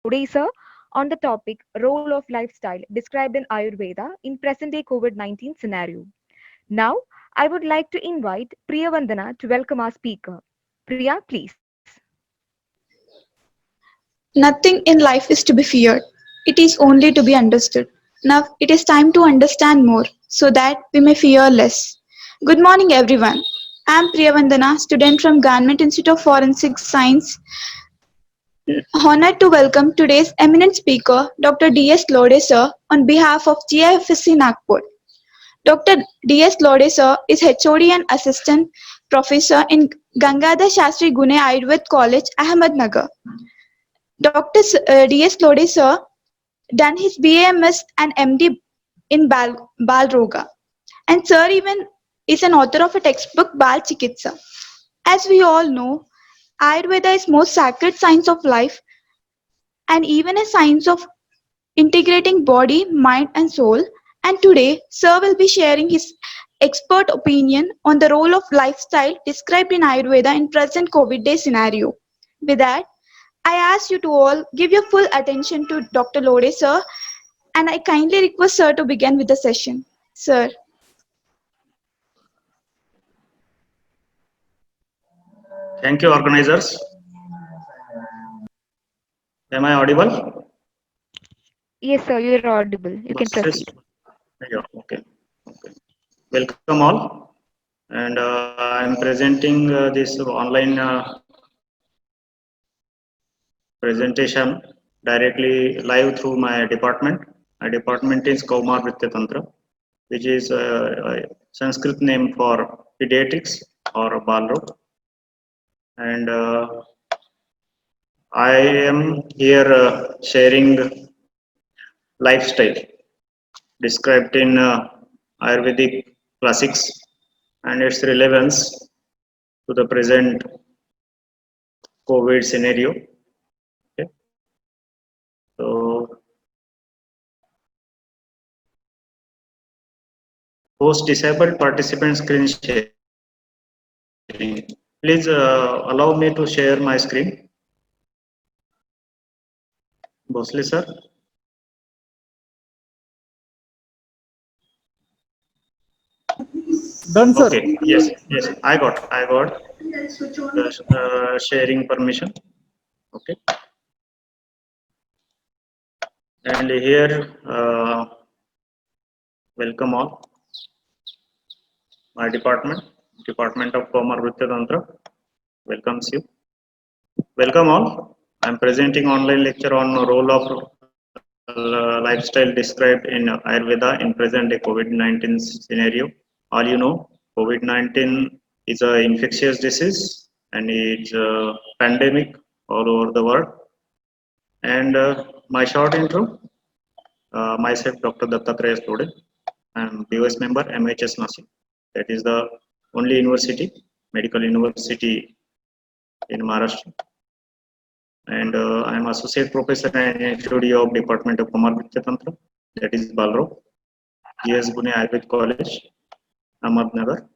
today, sir, on the topic role of lifestyle described in Ayurveda in present day COVID-19 scenario. Now, I would like to invite Priya Vandana to welcome our speaker. Priya, please. Nothing in life is to be feared. It is only to be understood. Now it is time to understand more so that we may fear less. Good morning, everyone. I am Priyavandana, student from Government Institute of Forensic Science. Honored to welcome today's eminent speaker, Dr. D.S. Lode sir, on behalf of GIFSC Nagpur. Dr. D.S. Lode sir is HOD and Assistant Professor in Gangadhar Shastri Gune Ayurved College, Ahmednagar. Dr. D.S. Lode sir done his BAMS and MD in Bal Roga. And sir even is an author of a textbook Bal Chikitsa. As we all know, Ayurveda is most sacred science of life and even a science of integrating body, mind and soul. And today, sir will be sharing his expert opinion on the role of lifestyle described in Ayurveda in present COVID day scenario. With that, I ask you to all give your full attention to Dr. Lode sir, and I kindly request sir to begin with the session. Sir. Thank you, organizers. Am I audible? Yes, sir, you're audible. You can proceed. Yes. Yeah, okay. Okay. Welcome all. And I'm presenting this online presentation directly live through my department. My department is Kaumar Vritya Tantra, which is a Sanskrit name for pediatrics or Balrog. And I am here sharing lifestyle described in Ayurvedic classics and its relevance to the present COVID scenario. Okay. So, host disabled participant screen sharing. Please allow me to share my screen. Bosley sir. Done, sir. Okay. Yes. Yes. I got the sharing permission. Okay. And here, welcome all. My Department of Commerce Vritya Tantra, welcomes you. Welcome all. I am presenting online lecture on the role of lifestyle described in Ayurveda in present day COVID-19 scenario. All you know, COVID-19 is an infectious disease and it's a pandemic all over the world. And my short intro, myself, Dr. Dattatreya Lode. I am BOS member, MHS Nasik. That is the only university, medical university in Maharashtra. And I am associate professor and HOD of Department of Kumar Vritya Tantra, that is Balro, GS Gune Ayurved College, Ahmednagar,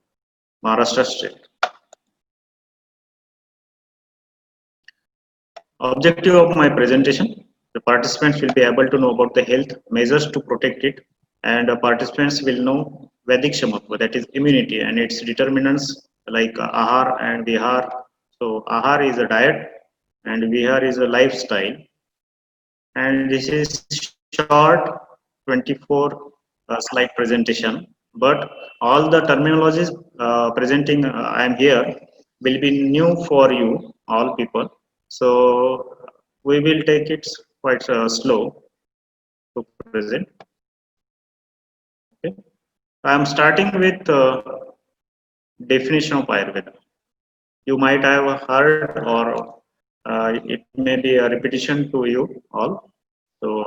Maharashtra state. Objective of my presentation, the participants will be able to know about the health measures to protect it, and participants will know Vedic Shamatva, that is immunity, and its determinants like Ahar and Vihar. So Ahar is a diet and Vihar is a lifestyle. And this is short 24 slide presentation, but all the terminologies presenting I am here will be new for you all people. So we will take it quite slow to present. Okay. I am starting with definition of Ayurveda. You might have heard or it may be a repetition to you all. So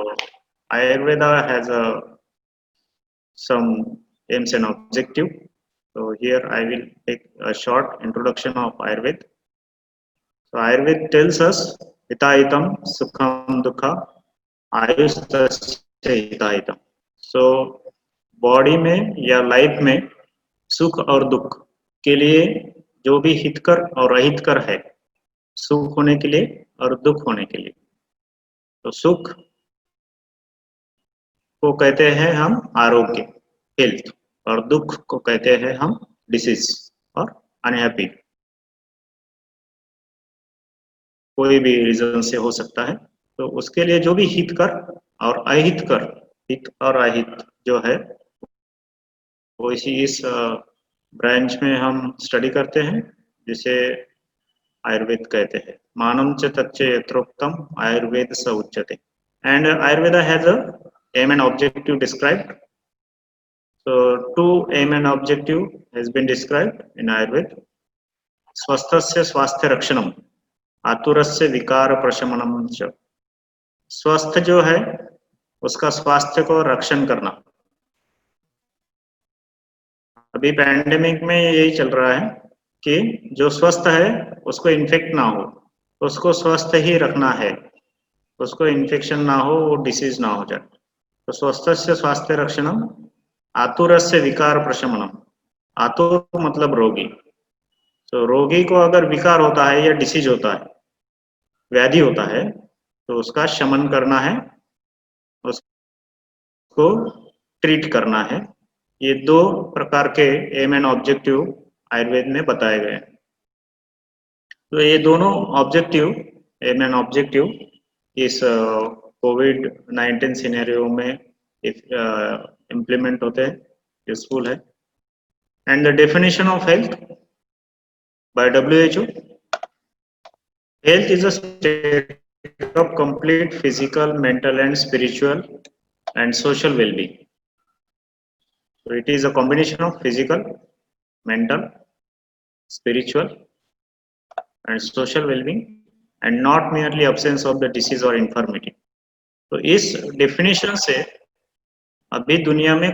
Ayurveda has some aims and objective. So here I will take a short introduction of Ayurveda. So Ayurveda tells us Hitahitam Sukham Dukha Ayush Tasya Hitahitam. So body में या life में सुख और दुख के लिए जो भी हितकर और अहितकर है, सुख होने के लिए और दुख होने के लिए, तो सुख को कहते हैं हम आरोग्य, हेल्थ, और दुख को कहते हैं हम डिसीज और अनहैप्पी। कोई भी रीजन से हो सकता है। तो उसके लिए जो भी हितकर और अहितकर, हित और अहित जो है वो इस ब्रांच में हम स्टडी करते हैं, जिसे आयुर्वेद कहते हैं। मानम च तच्च यत्रोक्तम आयुर्वेद स उच्यते। And Ayurveda has a aim and objective described. So two aim and objective has been described in Ayurveda. स्वस्थस्य स्वास्थ्य रक्षणम, आतुरस्य विकार प्रशमनम च। स्वस्थ जो है उसका स्वास्थ्य को रक्षण करना। अभी पैंडेमिक में यही चल रहा है कि जो स्वस्थ है उसको इन्फेक्ट ना हो, उसको स्वस्थ ही रखना है, उसको इन्फेक्शन ना हो, वो डिसीज ना हो जाए। तो स्वस्थस्य स्वास्थ्य रक्षणम, आतुरस्य विकार प्रशमनम। आतुर मतलब रोगी। तो रोगी को अगर विकार होता है या डिसीज होता है, व्याधि होता है, तो उसका शमन करना है, उसको ट्रीट करना है। ये दो प्रकार के एम एंड ऑब्जेक्टिव आयुर्वेद में बताए गए हैं। तो ये दोनों ऑब्जेक्टिव, एम एंड ऑब्जेक्टिव, इस कोविड-19 सिनेरियो में इम्प्लीमेंट होते हैं, यूजफुल है। And the definition of health by WHO, health is a state of complete physical, mental and spiritual and social well-being. So it is a combination of physical, mental, spiritual and social well-being, and not merely absence of the disease or infirmity. तो इस definition से अभी दुनिया में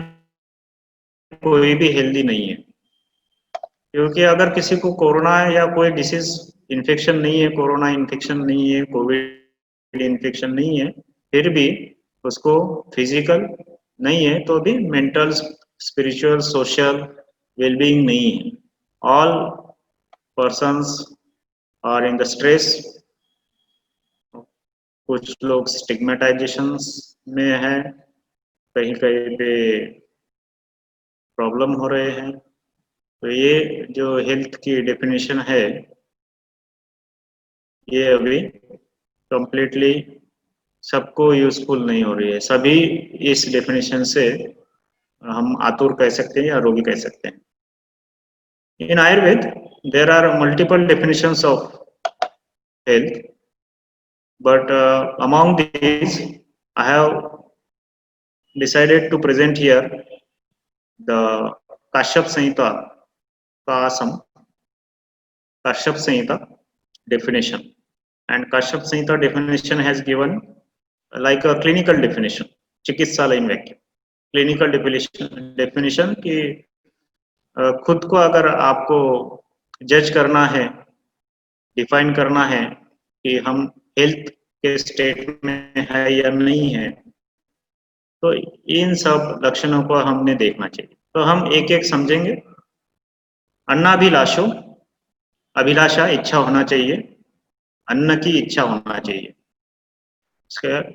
कोई भी healthy नहीं है, क्योंकि अगर किसी को कोरोना है या कोई डिसीज इन्फेक्शन नहीं है, कोरोना इन्फेक्शन नहीं है, कोविड इन्फेक्शन नहीं है, फिर भी उसको फिजिकल नहीं है तो भी मेंटल, स्पिरिचुअल, सोशल वेलबीइंग नहीं है। All persons are in the stress. कुछ लोग स्टिग्मेटाइजेशंस में है, कहीं कहीं पे प्रॉब्लम हो रहे हैं। तो ये जो हेल्थ की डेफिनेशन है, ये अभी कंप्लीटली सबको यूजफुल नहीं हो रही है। सभी इस डेफिनेशन से हम आतुर कह सकते हैं या रोगी कह सकते हैं। In Ayurveda there are multiple definitions of health, but among these I have decided to present here the Kashyap Samhita Kashyap Samhita definition. And Kashyap Samhita definition has given like a clinical definition, चिकित्सालयीन व्याख्या, clinical definition कि खुद को अगर आपको जज करना है, define करना है कि हम हेल्थ के स्टेट में है या नहीं है, तो इन सब लक्षणों को हमने देखना चाहिए। तो हम एक एक समझेंगे। अन्नाभिलाषो, अभिलाषा इच्छा होना चाहिए, अन्न की इच्छा होना चाहिए,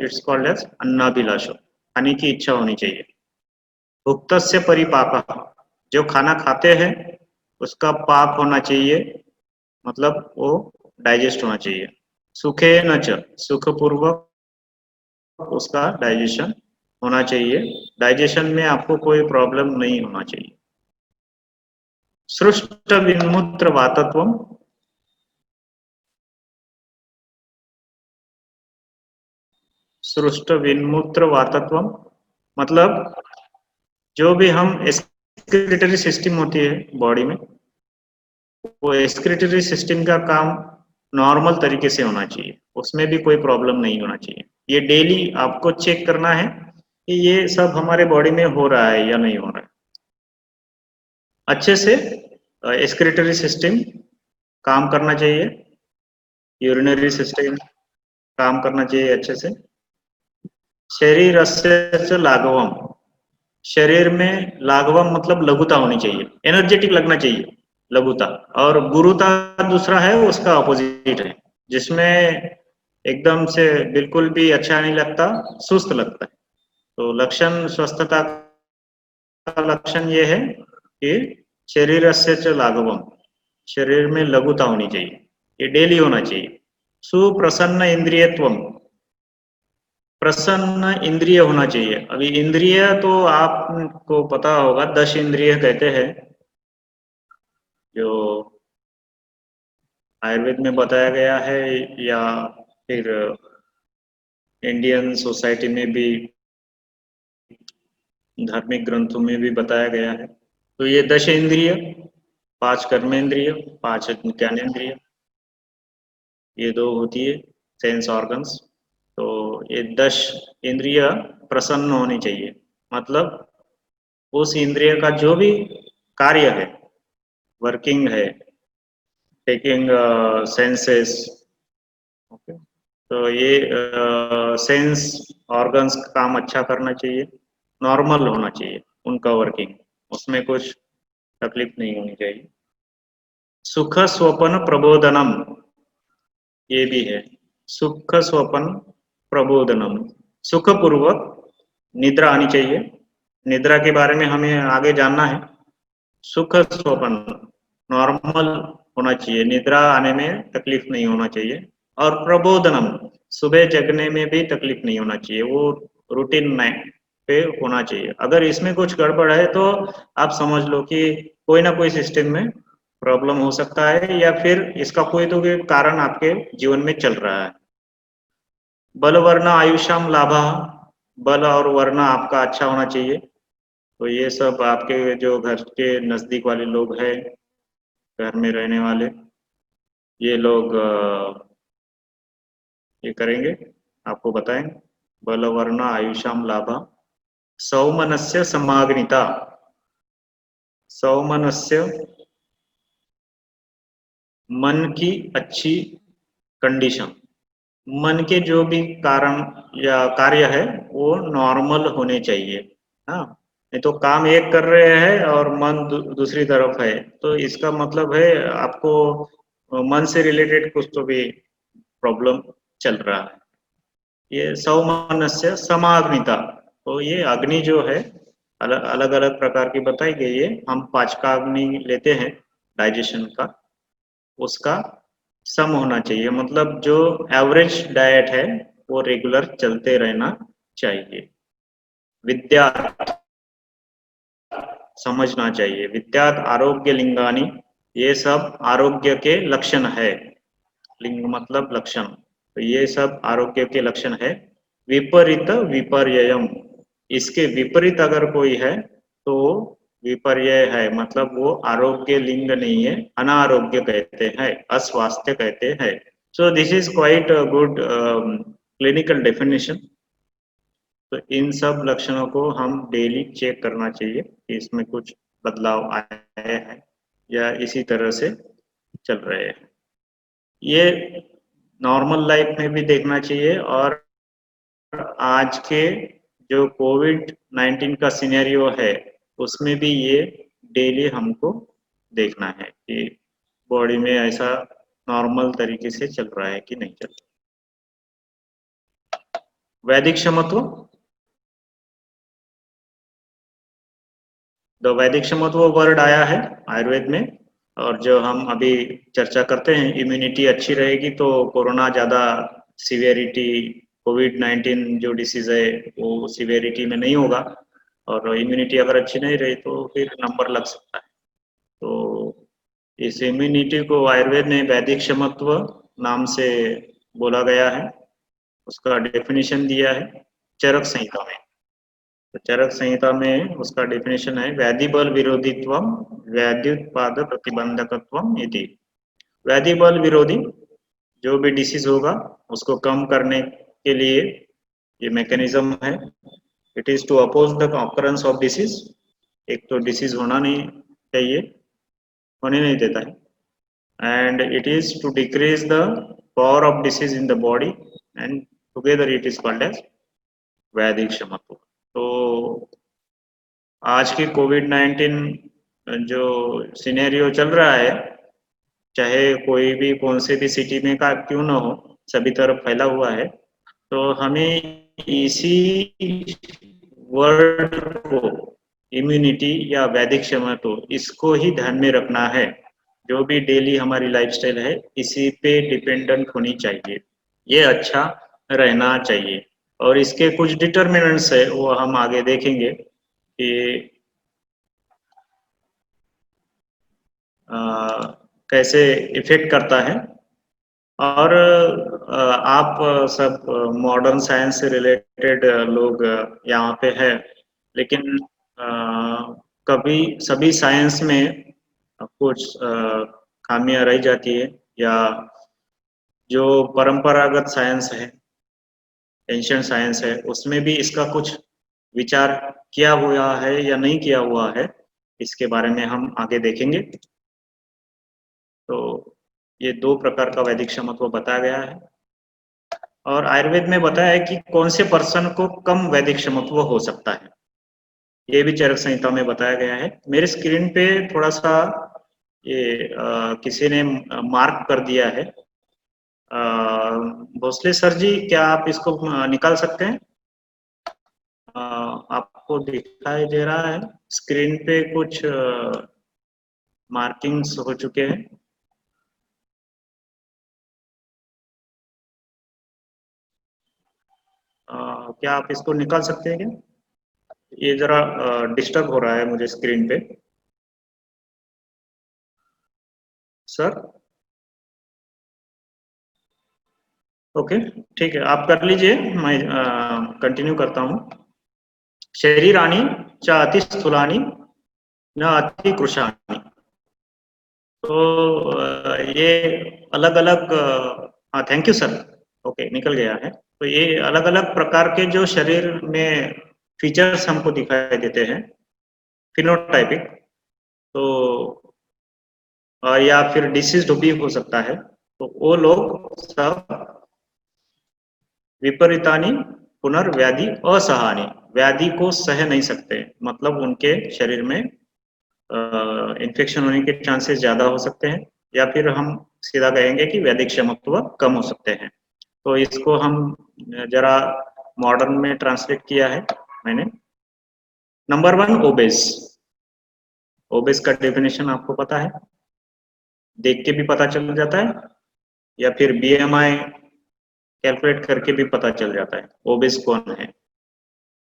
इट्स कॉल्ड एज अन्नाभिलाषो, खाने की इच्छा होनी चाहिए। भुक्तस्य परिपाकः, जो खाना खाते हैं उसका पाक होना चाहिए, मतलब वो डाइजेस्ट होना चाहिए। सुखेन च, सुखपूर्वक उसका डाइजेशन होना चाहिए, डाइजेशन में आपको कोई प्रॉब्लम नहीं होना चाहिए। सृष्ट विन्मूत्र वातत्वम, सृष्ट विन्मूत्र वातत्वम मतलब जो भी हम एक्सक्रीटरी सिस्टम होती है बॉडी में, वो एक्सक्रीटरी सिस्टम का काम नॉर्मल तरीके से होना चाहिए, उसमें भी कोई प्रॉब्लम नहीं होना चाहिए। ये डेली आपको चेक करना है कि ये सब हमारे बॉडी में हो रहा है या नहीं हो रहा है। अच्छे से एक्सक्रीटरी सिस्टम काम करना चाहिए, यूरिनरी सिस्टम काम करना चाहिए अच्छे से। शरीरस्य लाघवम, शरीर में लाघवम मतलब लघुता होनी चाहिए, एनर्जेटिक लगना चाहिए, लघुता। और गुरुता दूसरा है, उसका अपोजिट है, जिसमें एकदम से बिल्कुल भी अच्छा नहीं लगता, सुस्त लगता है। तो लक्षण स्वस्थता का लक्षण ये है कि शरीरस्य च लाघवम, शरीर में लघुता होनी चाहिए, ये डेली होना चाहिए। सुप्रसन्न इंद्रियत्वम, प्रसन्न इंद्रिय होना चाहिए। अभी इंद्रिय तो आपको पता होगा 10 इंद्रिय कहते हैं, जो आयुर्वेद में बताया गया है या फिर इंडियन सोसाइटी में भी, धार्मिक ग्रंथों में भी बताया गया है। तो ये 10 इंद्रिय, 5 कर्मेंद्रिय, 5 ज्ञानेंद्रिय, ये 2 होती है सेंस ऑर्गन्स। तो ये 10 इंद्रिय प्रसन्न होनी चाहिए, मतलब उस इंद्रिय का जो भी कार्य है, वर्किंग है, टेकिंग सेंसेस, ओके, तो ये सेंस ऑर्गन्स काम अच्छा करना चाहिए, नॉर्मल होना चाहिए उनका वर्किंग, उसमें कुछ तकलीफ नहीं होनी चाहिए। सुख स्वप्न प्रबोधनम, ये भी है, सुख स्वप्न प्रबोधनम, सुख पूर्वक निद्रा आनी चाहिए। निद्रा के बारे में हमें आगे जानना है। सुख स्वप्न नॉर्मल होना चाहिए, निद्रा आने में तकलीफ नहीं होना चाहिए। और प्रबोधनम, सुबह जगने में भी तकलीफ नहीं होना चाहिए, वो रूटीन में पे होना चाहिए। अगर इसमें कुछ गड़बड़ है तो आप समझ लो कि कोई ना कोई सिस्टम में प्रॉब्लम हो सकता है, या फिर इसका कोई तो कोई कारण आपके जीवन में चल रहा है। बल वर्ण आयुष्याम लाभा, बल और वर्ण आपका अच्छा होना चाहिए। तो ये सब आपके जो घर के नजदीक वाले लोग हैं, घर में रहने वाले, ये लोग ये करेंगे, आपको बताएंगे। बल वर्ण आयुष्याम लाभा, सौमनस्य समाग्निता, सौमनस्य मन की अच्छी कंडीशन, मन के जो भी कारण या कार्य है वो नॉर्मल होने चाहिए। हाँ, नहीं तो काम एक कर रहे हैं और मन दूसरी तरफ है, तो इसका मतलब है आपको मन से रिलेटेड कुछ तो भी प्रॉब्लम चल रहा है। ये सौमनस्य समाग्निता, तो ये अग्नि जो है अलग अलग प्रकार की बताई गई है। हम पाचकाग्नि लेते हैं डाइजेशन का, उसका सम होना चाहिए, मतलब जो एवरेज डाइट है वो रेगुलर चलते रहना चाहिए। विद्या समझना चाहिए, विद्यात आरोग्य लिंगानी, ये सब आरोग्य के लक्षण है। लिंग मतलब लक्षण, तो ये सब आरोग्य के लक्षण है। विपरीत विपर्ययम, इसके विपरीत अगर कोई है तो विपर्य है, मतलब वो आरोग्य लिंग नहीं है, अनारोग्य कहते हैं, अस्वास्थ्य कहते हैं। So this is quite good clinical definition. तो इन सब लक्षणों को हम डेली चेक करना चाहिए कि इसमें कुछ बदलाव आए हैं या इसी तरह से चल रहे हैं। ये नॉर्मल लाइफ में भी देखना चाहिए, और आज के जो कोविड-19 का सिनेरियो है उसमें भी ये डेली हमको देखना है कि बॉडी में ऐसा नॉर्मल तरीके से चल रहा है कि नहीं चल रहा। वैदिक क्षमत्व, द वैदिक क्षमत्व वर्ड आया है आयुर्वेद में, और जो हम अभी चर्चा करते हैं, इम्यूनिटी अच्छी रहेगी तो कोरोना ज़्यादा सीवियरिटी, कोविड-19 जो डिसीज है वो सीवियरिटी में नहीं होगा, और इम्यूनिटी अगर अच्छी नहीं रही तो फिर नंबर लग सकता है। तो इस इम्यूनिटी को आयुर्वेद ने वैदिक क्षमत्व नाम से बोला गया है, उसका डेफिनेशन दिया है चरक संहिता में। तो चरक संहिता में उसका डेफिनेशन है व्याधि बल विरोधित्वम व्याध्युत्पाद प्रतिबंधकत्वम इति। व्याधि बल विरोधी, जो भी डिसीज होगा उसको कम करने के लिए ये मैकेनिज्म है। It is to oppose the occurrence of disease, एक तो डिसीज होना नहीं चाहिए, होने नहीं देता है, and it is to decrease the power of disease in the body, and together it is called as वैदिक क्षमत्व। तो आज की कोविड-19 जो सिनेरियो चल रहा है, चाहे कोई भी कौन से भी सिटी में का क्यों ना हो, सभी तरफ फैला हुआ है। तो हमें इसी वर्ड को, इम्यूनिटी या वैदिक क्षमता, इसको ही ध्यान में रखना है। जो भी डेली हमारी लाइफस्टाइल है इसी पे डिपेंडेंट होनी चाहिए, ये अच्छा रहना चाहिए। और इसके कुछ डिटर्मिनेंट्स है वो हम आगे देखेंगे कि कैसे इफेक्ट करता है। और आप सब मॉडर्न साइंस से रिलेटेड लोग यहाँ पे है, लेकिन कभी सभी साइंस में कुछ खामियां रह जाती है, या जो परंपरागत साइंस है, एंशियंट साइंस है, उसमें भी इसका कुछ विचार किया हुआ है या नहीं किया हुआ है, इसके बारे में हम आगे देखेंगे। तो ये दो प्रकार का वैदिक क्षमत्व बताया गया है, और आयुर्वेद में बताया है कि कौन से पर्सन को कम वैदिक क्षमत्व हो सकता है, ये भी चरक संहिता में बताया गया है। मेरे स्क्रीन पे थोड़ा सा ये किसी ने मार्क कर दिया है। भोसले सर जी, क्या आप इसको निकाल सकते हैं? आपको दिखाई दे रहा है स्क्रीन पे कुछ मार्किंग्स हो चुके हैं। क्या आप इसको निकाल सकते हैं क्या? ये जरा डिस्टर्ब हो रहा है मुझे स्क्रीन पे सर। ओके, ठीक है, आप कर लीजिए, मैं कंटिन्यू करता हूँ। शरीराणि च अति स्थूलानि न अति कृशानि। तो ये अलग अलग, हाँ थैंक यू सर, ओके निकल गया है। तो ये अलग अलग प्रकार के जो शरीर में फीचर्स हमको दिखाई देते हैं, फिनोटाइपिक, तो या फिर डिसीज भी हो सकता है, तो वो लोग सब विपरीतानी पुनर्व्याधि असहानी, व्याधि को सह नहीं सकते, मतलब उनके शरीर में इन्फेक्शन होने के चांसेस ज्यादा हो सकते हैं, या फिर हम सीधा कहेंगे कि वैदिक क्षमत्व कम हो सकते हैं। तो इसको हम जरा मॉडर्न में ट्रांसलेट किया है मैंने। Number 1, obese. ओबेस का डेफिनेशन आपको पता है, देख के भी पता चल जाता है, या फिर बीएमआई कैलकुलेट करके भी पता चल जाता है ओबेस कौन है।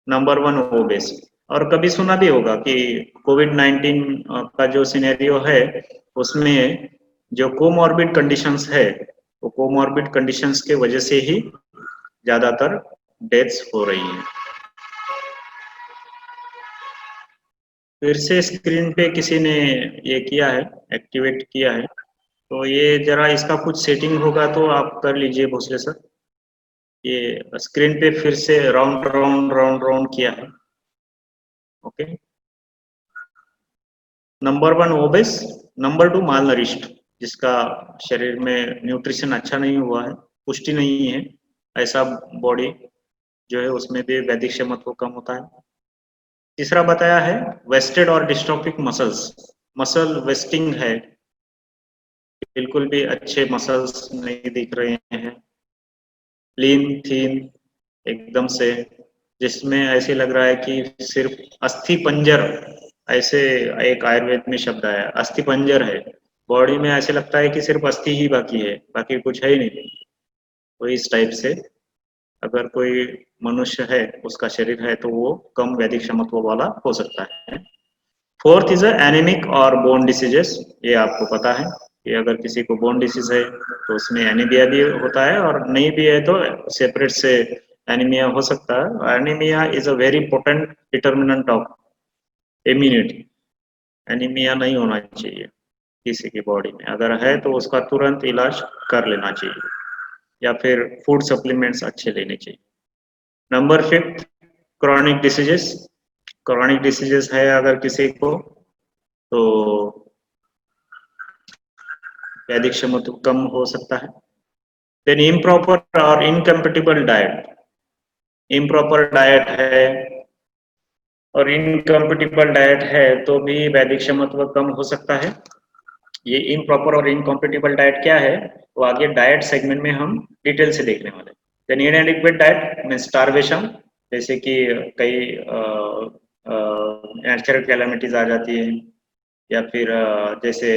Number 1 obese. और कभी सुना भी होगा कि कोविड-19 का जो सिनेरियो है, उसमें जो कोमॉर्बिड कंडीशंस है, वो कोमॉर्बिड कंडीशंस के वजह से ही ज्यादातर डेथ्स हो रही हैं। फिर से स्क्रीन पे किसी ने ये किया है, एक्टिवेट किया है, तो ये जरा इसका कुछ सेटिंग होगा तो आप कर लीजिए भोसले सर। ये स्क्रीन पे फिर से राउंड राउंड राउंड राउंड किया है। ओके, नंबर 1 ओबेस, नंबर 2 माल नरिश्ड, जिसका शरीर में न्यूट्रिशन अच्छा नहीं हुआ है, पुष्टि नहीं है, ऐसा बॉडी जो है उसमें भी वैदिक क्षमत्व कम होता है। तीसरा बताया है वेस्टेड और डिस्ट्रोफिक मसल्स, मसल वेस्टिंग है, बिल्कुल भी अच्छे मसल्स नहीं दिख रहे हैं, लीन थीन एकदम से, जिसमें ऐसे लग रहा है कि सिर्फ अस्थि पंजर, ऐसे एक आयुर्वेद में शब्द आया अस्थि पंजर है, बॉडी में ऐसे लगता है कि सिर्फ अस्थि ही बाकी है, बाकी कुछ है ही नहीं। तो इस टाइप से अगर कोई मनुष्य है, उसका शरीर है, तो वो कम वैदिक क्षमत्व वाला हो सकता है। फोर्थ इज एनीमिक और बोन डिसीजेस। ये आपको पता है कि अगर किसी को बोन डिसीज है तो उसमें एनीमिया भी होता है, और नहीं भी है तो सेपरेट से एनीमिया हो सकता है। Anaemia is a very important determinant of immunity. Anaemia नहीं होना चाहिए किसी की बॉडी में, अगर है तो उसका तुरंत इलाज कर लेना चाहिए, या फिर फूड सप्लीमेंट्स अच्छे लेने चाहिए। Number 5, chronic diseases. Chronic diseases है अगर किसी को, तो वैदिक क्षमता कम हो सकता है। देन इम्प्रॉपर और इनकम्पेटिबल डाइट, इम्प्रॉपर डाइट है और इनकम्पेटिबल डाइट है तो भी वैदिक क्षमत्व कम हो सकता है। ये इम्प्रॉपर और इनकॉम्पेटिबल डाइट क्या है, वो आगे डाइट सेगमेंट में हम डिटेल से देखने वाले हैं। Then inadequate diet mean starvation, जैसे कि कई नेचुरल कैलामिटीज आ जाती है, या फिर जैसे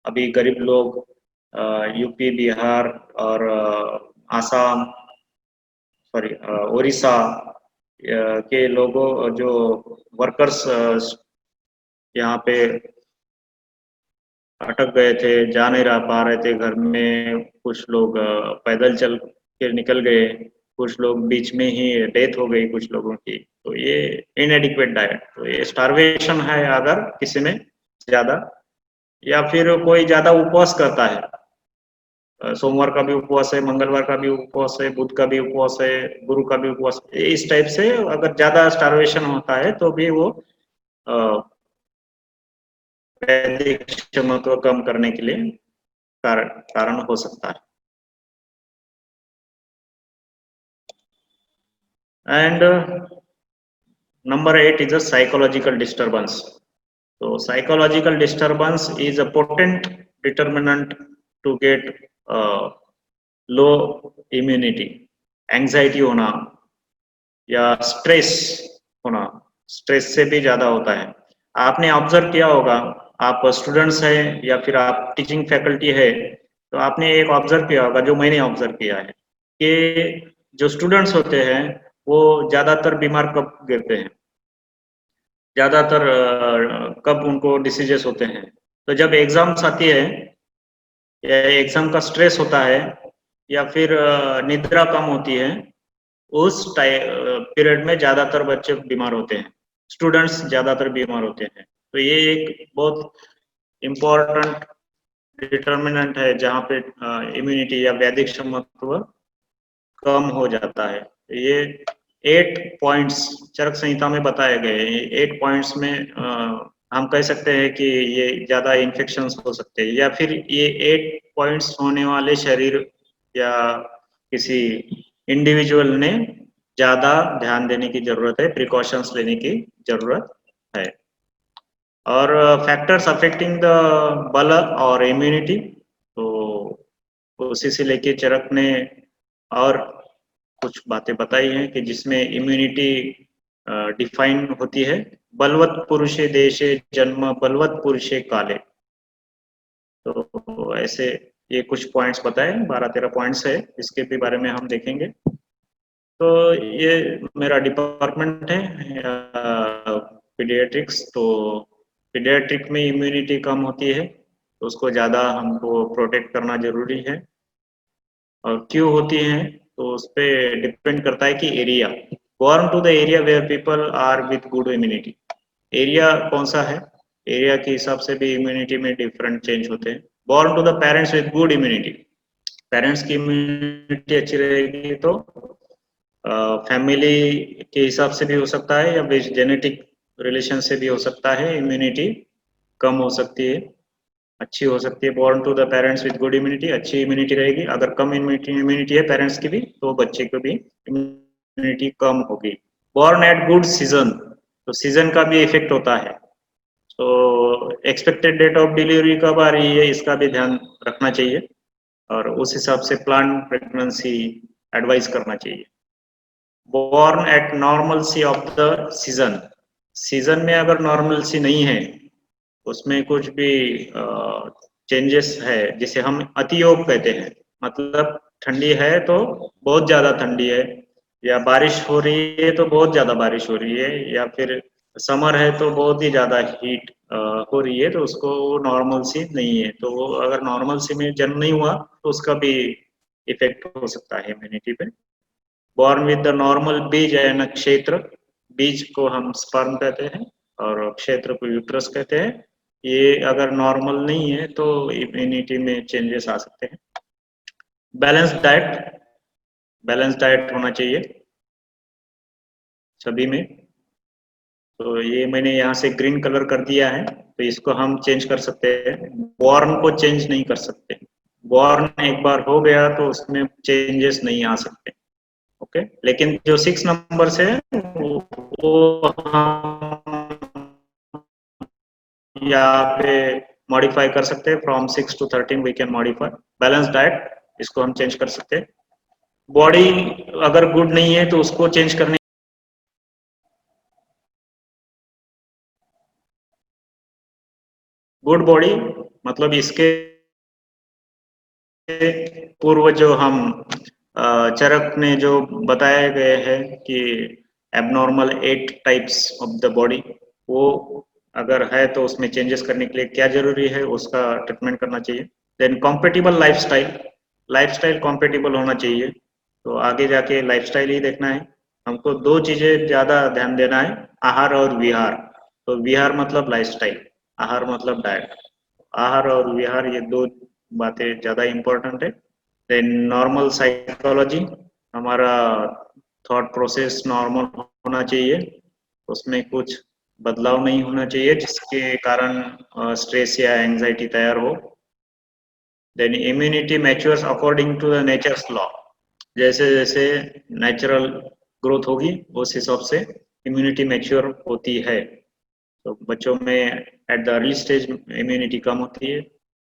अभी गरीब लोग यूपी, बिहार और आसाम, सॉरी उड़ीसा के लोगों जो वर्कर्स यहाँ पे अटक गए थे, जा नहीं रह पा रहे थे घर में, कुछ लोग पैदल चल के निकल गए, कुछ लोग बीच में ही डेथ हो गई कुछ लोगों की, तो ये इनएडिक्वेट डाइट, तो ये स्टारवेशन है अगर किसी में ज्यादा, या फिर कोई ज्यादा उपवास करता है, सोमवार का भी उपवास है, मंगलवार का भी उपवास है, बुध का भी उपवास है, गुरु का भी उपवास है, इस टाइप से अगर ज्यादा स्टारवेशन होता है तो भी वो वैदिक क्षमता को कम करने के लिए कारण हो सकता है। And number 8 is a psychological disturbance. So psychological disturbance is a potent determinant to get low immunity, anxiety होना या स्ट्रेस होना, स्ट्रेस से भी ज्यादा होता है। आपने ऑब्जर्व किया होगा, आप स्टूडेंट्स हैं या फिर आप टीचिंग फैकल्टी है, तो आपने एक ऑब्जर्व किया होगा, जो मैंने ऑब्जर्व किया है, कि जो स्टूडेंट्स होते हैं वो ज्यादातर बीमार कब गिरते हैं, ज्यादातर कब उनको डिसीजेस होते हैं, तो जब एग्जाम्स आती है या एग्जाम का स्ट्रेस होता है या फिर निद्रा कम होती है, उस पीरियड में ज्यादातर बच्चे बीमार होते हैं, स्टूडेंट्स ज्यादातर बीमार होते हैं। तो ये एक बहुत इम्पोर्टेंट डिटर्मिनेंट है जहाँ पे इम्यूनिटी या वैदिक क्षमत्व कम हो जाता है। ये 8 पॉइंट्स चरक संहिता में बताए गए हैं। 8 पॉइंट्स में हम कह सकते हैं कि ये ज्यादा इन्फेक्शंस हो सकते हैं, या फिर ये 8 पॉइंट्स होने वाले शरीर या किसी इंडिविजुअल ने ज्यादा ध्यान देने की जरूरत है, प्रिकॉशंस लेने की जरूरत है। और फैक्टर्स अफेक्टिंग द बल और इम्यूनिटी, तो उसी से लेके चरक ने और कुछ बातें बताई हैं कि जिसमें इम्यूनिटी डिफाइन होती है, बलवत पुरुषे देशे जन्म बलवत पुरुषे काले। तो ऐसे ये कुछ पॉइंट्स बताए, 12-13 पॉइंट्स है, इसके भी बारे में हम देखेंगे। तो ये मेरा डिपार्टमेंट है पीडियाट्रिक्स, तो पीडियाट्रिक में इम्यूनिटी कम होती है, तो उसको ज़्यादा हमको प्रोटेक्ट करना जरूरी है। और क्यों होती है, तो उस पर डिपेंड करता है कि area, born to the area where people are with good immunity, area कौन सा है, एरिया के हिसाब से भी इम्यूनिटी में डिफरेंट चेंज होते हैं। Born to the parents with good immunity, parents की इम्यूनिटी अच्छी रहेगी तो फैमिली के हिसाब से भी हो सकता है, या जेनेटिक रिलेशन से भी हो सकता है, इम्यूनिटी कम हो सकती है, अच्छी हो सकती है। Born to the parents with good immunity, अच्छी इम्यूनिटी रहेगी। अगर कम इम्यूनिटी है पेरेंट्स की भी, तो बच्चे को भी इम्यूनिटी कम होगी। बॉर्न एट गुड सीजन, तो सीजन का भी इफेक्ट होता है। तो एक्सपेक्टेड डेट ऑफ डिलीवरी कब आ रही है, इसका भी ध्यान रखना चाहिए, और उस हिसाब से प्लान प्रेगनेंसी एडवाइस करना चाहिए। Born at normalcy of the season, season में अगर नॉर्मलसी नहीं है, उसमें कुछ भी चेंजेस है, जिसे हम अतियोग कहते हैं, मतलब ठंडी है तो बहुत ज्यादा ठंडी है, या बारिश हो रही है तो बहुत ज्यादा बारिश हो रही है, या फिर समर है तो बहुत ही ज्यादा हीट हो रही है, तो उसको नॉर्मल सी नहीं है। तो वो अगर नॉर्मल सी में जन्म नहीं हुआ तो उसका भी इफेक्ट हो सकता है इम्यूनिटी पे। बॉर्न विद द नॉर्मल बीज एंड क्षेत्र, बीज को हम स्पर्म कहते हैं और क्षेत्र को यूट्रस कहते हैं, ये अगर नॉर्मल नहीं है तो इम्यूनिटी में चेंजेस आ सकते हैं। बैलेंस डाइट, बैलेंस डाइट होना चाहिए सभी में। तो ये मैंने यहाँ से ग्रीन कलर कर दिया है, तो इसको हम चेंज कर सकते हैं, बॉर्न को चेंज नहीं कर सकते। बॉर्न एक बार हो गया तो उसमें चेंजेस नहीं आ सकते, ओके। लेकिन जो 6 नंबर से वो हम यहाँ पे मॉडिफाई कर सकते हैं, from 6 to 13 we can modify. Balance diet, इसको हम चेंज कर सकते हैं। बॉडी अगर गुड नहीं है तो उसको चेंज करने, गुड बॉडी मतलब इसके पूर्व जो हम चरक ने जो बताए गए हैं कि abnormal 8 types of the body, वो अगर है तो उसमें चेंजेस करने के लिए क्या जरूरी है उसका ट्रीटमेंट करना चाहिए। Then compatible lifestyle, lifestyle compatible होना चाहिए। तो आगे जाके लाइफस्टाइल ही देखना है हमको। दो चीजें ज्यादा ध्यान देना है, आहार और विहार। तो विहार मतलब लाइफस्टाइल, आहार मतलब डाइट। आहार और विहार ये दो बातें ज्यादा इंपॉर्टेंट है। देन नॉर्मल साइकोलॉजी, हमारा थॉट प्रोसेस नॉर्मल होना चाहिए, उसमें कुछ बदलाव नहीं होना चाहिए जिसके कारण स्ट्रेस या एंजाइटी तैयार हो। Then immunity matures according to the nature's law, जैसे जैसे नेचुरल ग्रोथ होगी उस हिसाब से इम्यूनिटी मैच्योर होती है। तो बच्चों में at the early stage immunity कम होती है,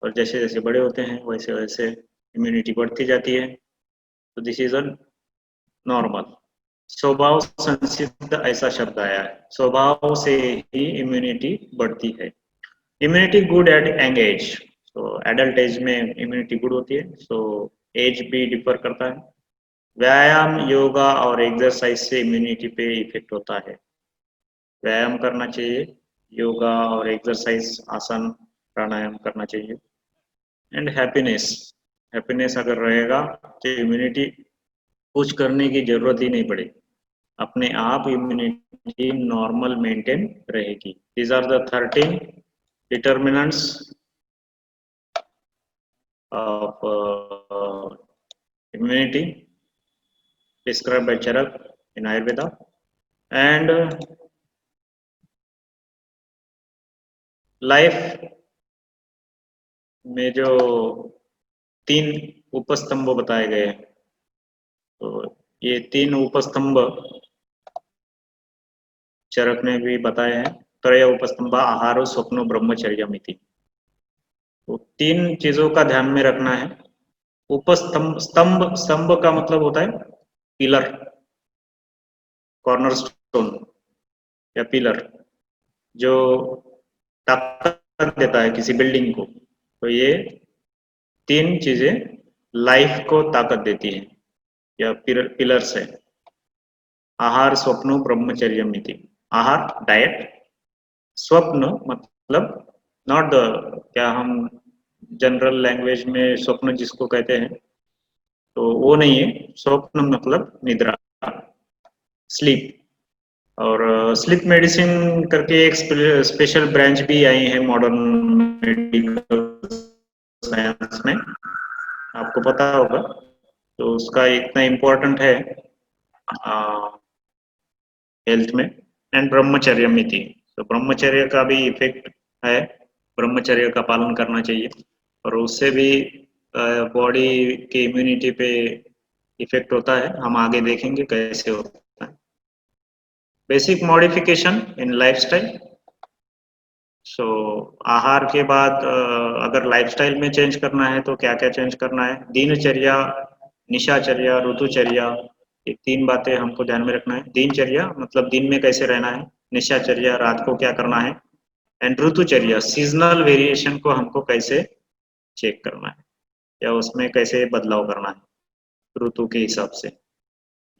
और जैसे जैसे बड़े होते हैं वैसे वैसे इम्यूनिटी बढ़ती जाती है। तो दिस इज अ नॉर्मल। स्वभाव संसिद्ध ऐसा शब्द आया है, स्वभाव से ही इम्यूनिटी बढ़ती है। Immunity good at young age, तो एडल्ट एज में इम्यूनिटी गुड होती है। सो एज भी डिफर करता है। व्यायाम, योगा और एक्सरसाइज से इम्यूनिटी पे इफेक्ट होता है। व्यायाम करना चाहिए, योगा और एक्सरसाइज, आसन प्राणायाम करना चाहिए। एंड हैप्पीनेस, हैप्पीनेस अगर रहेगा तो इम्यूनिटी कुछ करने की जरूरत ही नहीं पड़ेगी, अपने आप इम्यूनिटी नॉर्मल मेंटेन रहेगी। These are the 13 determinants of immunity described by Charak in Ayurveda. And life में जो 3 उपस्तंभ बताए गए हैं, तो ये 3 उपस्तंभ चरक ने भी बताए हैं। त्रय उपस्तंभ आहारो स्वप्नो ब्रह्मचर्यमिति। तो 3 चीजों का ध्यान में रखना है। उपस्तंभ, स्तंभ, स्तंभ का मतलब होता है पिलर, कॉर्नरस्टोन या पिलर, जो ताकत देता है किसी बिल्डिंग को। तो ये 3 चीजें लाइफ को ताकत देती है या पिलर्स है। आहार, स्वप्नो ब्रह्मचर्यमिति। आहार डाइट, स्वप्न मतलब नॉट द, क्या हम जनरल लैंग्वेज में स्वप्न जिसको कहते हैं तो वो नहीं है। स्वप्न मतलब निद्रा, स्लीप। और स्लीप मेडिसिन करके एक स्पेशल ब्रांच भी आई है मॉडर्न मेडिकल साइंस में, आपको पता होगा। तो उसका इतना इम्पोर्टेंट है हेल्थ में। एंड ब्रह्मचर्य में थी, तो ब्रह्मचर्य का भी इफेक्ट है, ब्रह्मचर्य का पालन करना चाहिए और उससे भी बॉडी के इम्यूनिटी पे इफेक्ट होता है। हम आगे देखेंगे कैसे होता है। Basic modification in lifestyle. So आहार के बाद अगर लाइफस्टाइल में चेंज करना है तो क्या क्या चेंज करना है। दिनचर्या, निशाचर्या, ऋतुचर्या, ये 3 बातें हमको ध्यान में रखना है। दिनचर्या मतलब दिन में कैसे रहना है, निशाचर्या रात को क्या करना है, एंड ऋतुचर्या सीजनल वेरिएशन को हमको कैसे चेक करना है या उसमें कैसे बदलाव करना है ऋतु के हिसाब से।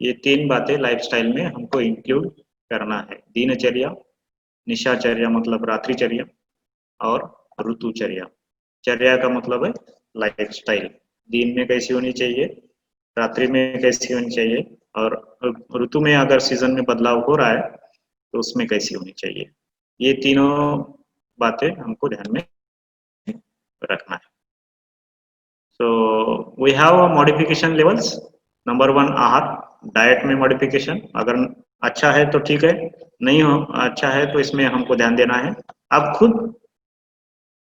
ये 3 बातें लाइफस्टाइल में हमको इंक्लूड करना है। दिनचर्या, निशाचर्या मतलब रात्रिचर्या, और ऋतुचर्या। चर्या का मतलब है लाइफस्टाइल, दिन में कैसी होनी चाहिए, रात्रि में कैसी होनी चाहिए, और ऋतु में अगर सीजन में बदलाव हो रहा है तो उसमें कैसी होनी चाहिए। ये तीनों बातें हमको ध्यान में रखना है। So we have modification levels. Number 1 आहार, डाइट में मॉडिफिकेशन अगर अच्छा है तो ठीक है, नहीं हो अच्छा है तो इसमें हमको ध्यान देना है। आप खुद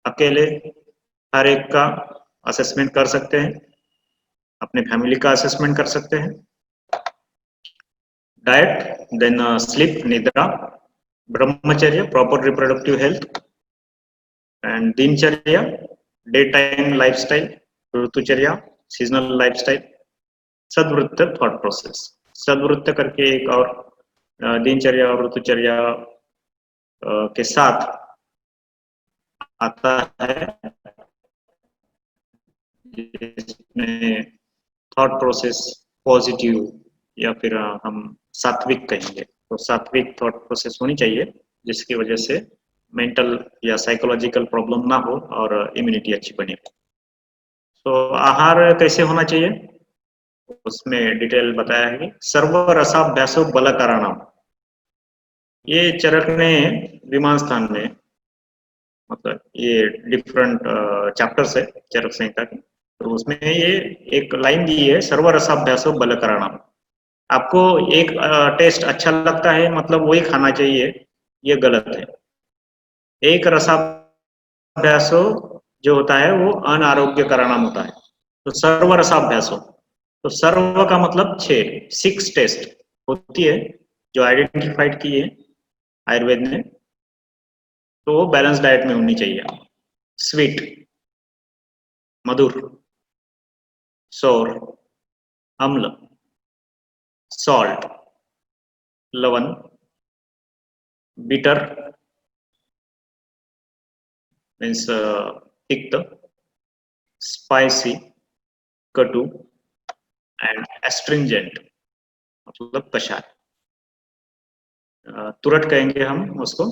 अकेले हर एक का असेसमेंट कर सकते हैं, अपने फैमिली का असेसमेंट कर सकते हैं। डाइट, देन स्लीप निद्रा, ब्रह्मचर्य प्रॉपर रिप्रोडक्टिव हेल्थ, एंड दिनचर्या, डे टाइम लाइफस्टाइल, ऋतुचर्या, सीजनल लाइफस्टाइल, सद्वृत्त थॉट प्रोसेस। सद्वृत्त करके एक और दिनचर्या और ऋतुचर्या के साथ आता है, जिसमें थॉट प्रोसेस पॉजिटिव या फिर हम सात्विक कहेंगे, तो सात्विक थॉट प्रोसेस होनी चाहिए, जिसकी वजह से मेंटल या साइकोलॉजिकल प्रॉब्लम ना हो और इम्यूनिटी अच्छी बने। तो आहार कैसे होना चाहिए, उसमें डिटेल बताया है कि सर्वरसाभ्यासो बलकराणाम। ये चरक ने विमान स्थान में, मतलब ये डिफरेंट चैप्टर्स है चरक संहिता के, तो उसमें ये एक लाइन दी है, सर्वरसाभ्यासो बलकराणाम। आपको एक टेस्ट अच्छा लगता है मतलब वही खाना चाहिए, ये गलत है। एक रसाभ्यासो जो होता है वो अनारोग्य कराणाम होता है। तो सर्व रसाभ्यासो, तो सर्व का मतलब 6 टेस्ट होती है जो आइडेंटिफाइड की है आयुर्वेद ने, तो वो बैलेंस डाइट में होनी चाहिए। स्वीट, मधुर, सौर, अम्ल, सॉल्ट, लवण, बिटर मीन्स तिक्त, स्पाइसी, कटु, एंड एस्ट्रिंजेंट मतलब कषाय। तुरट कहेंगे हम उसको,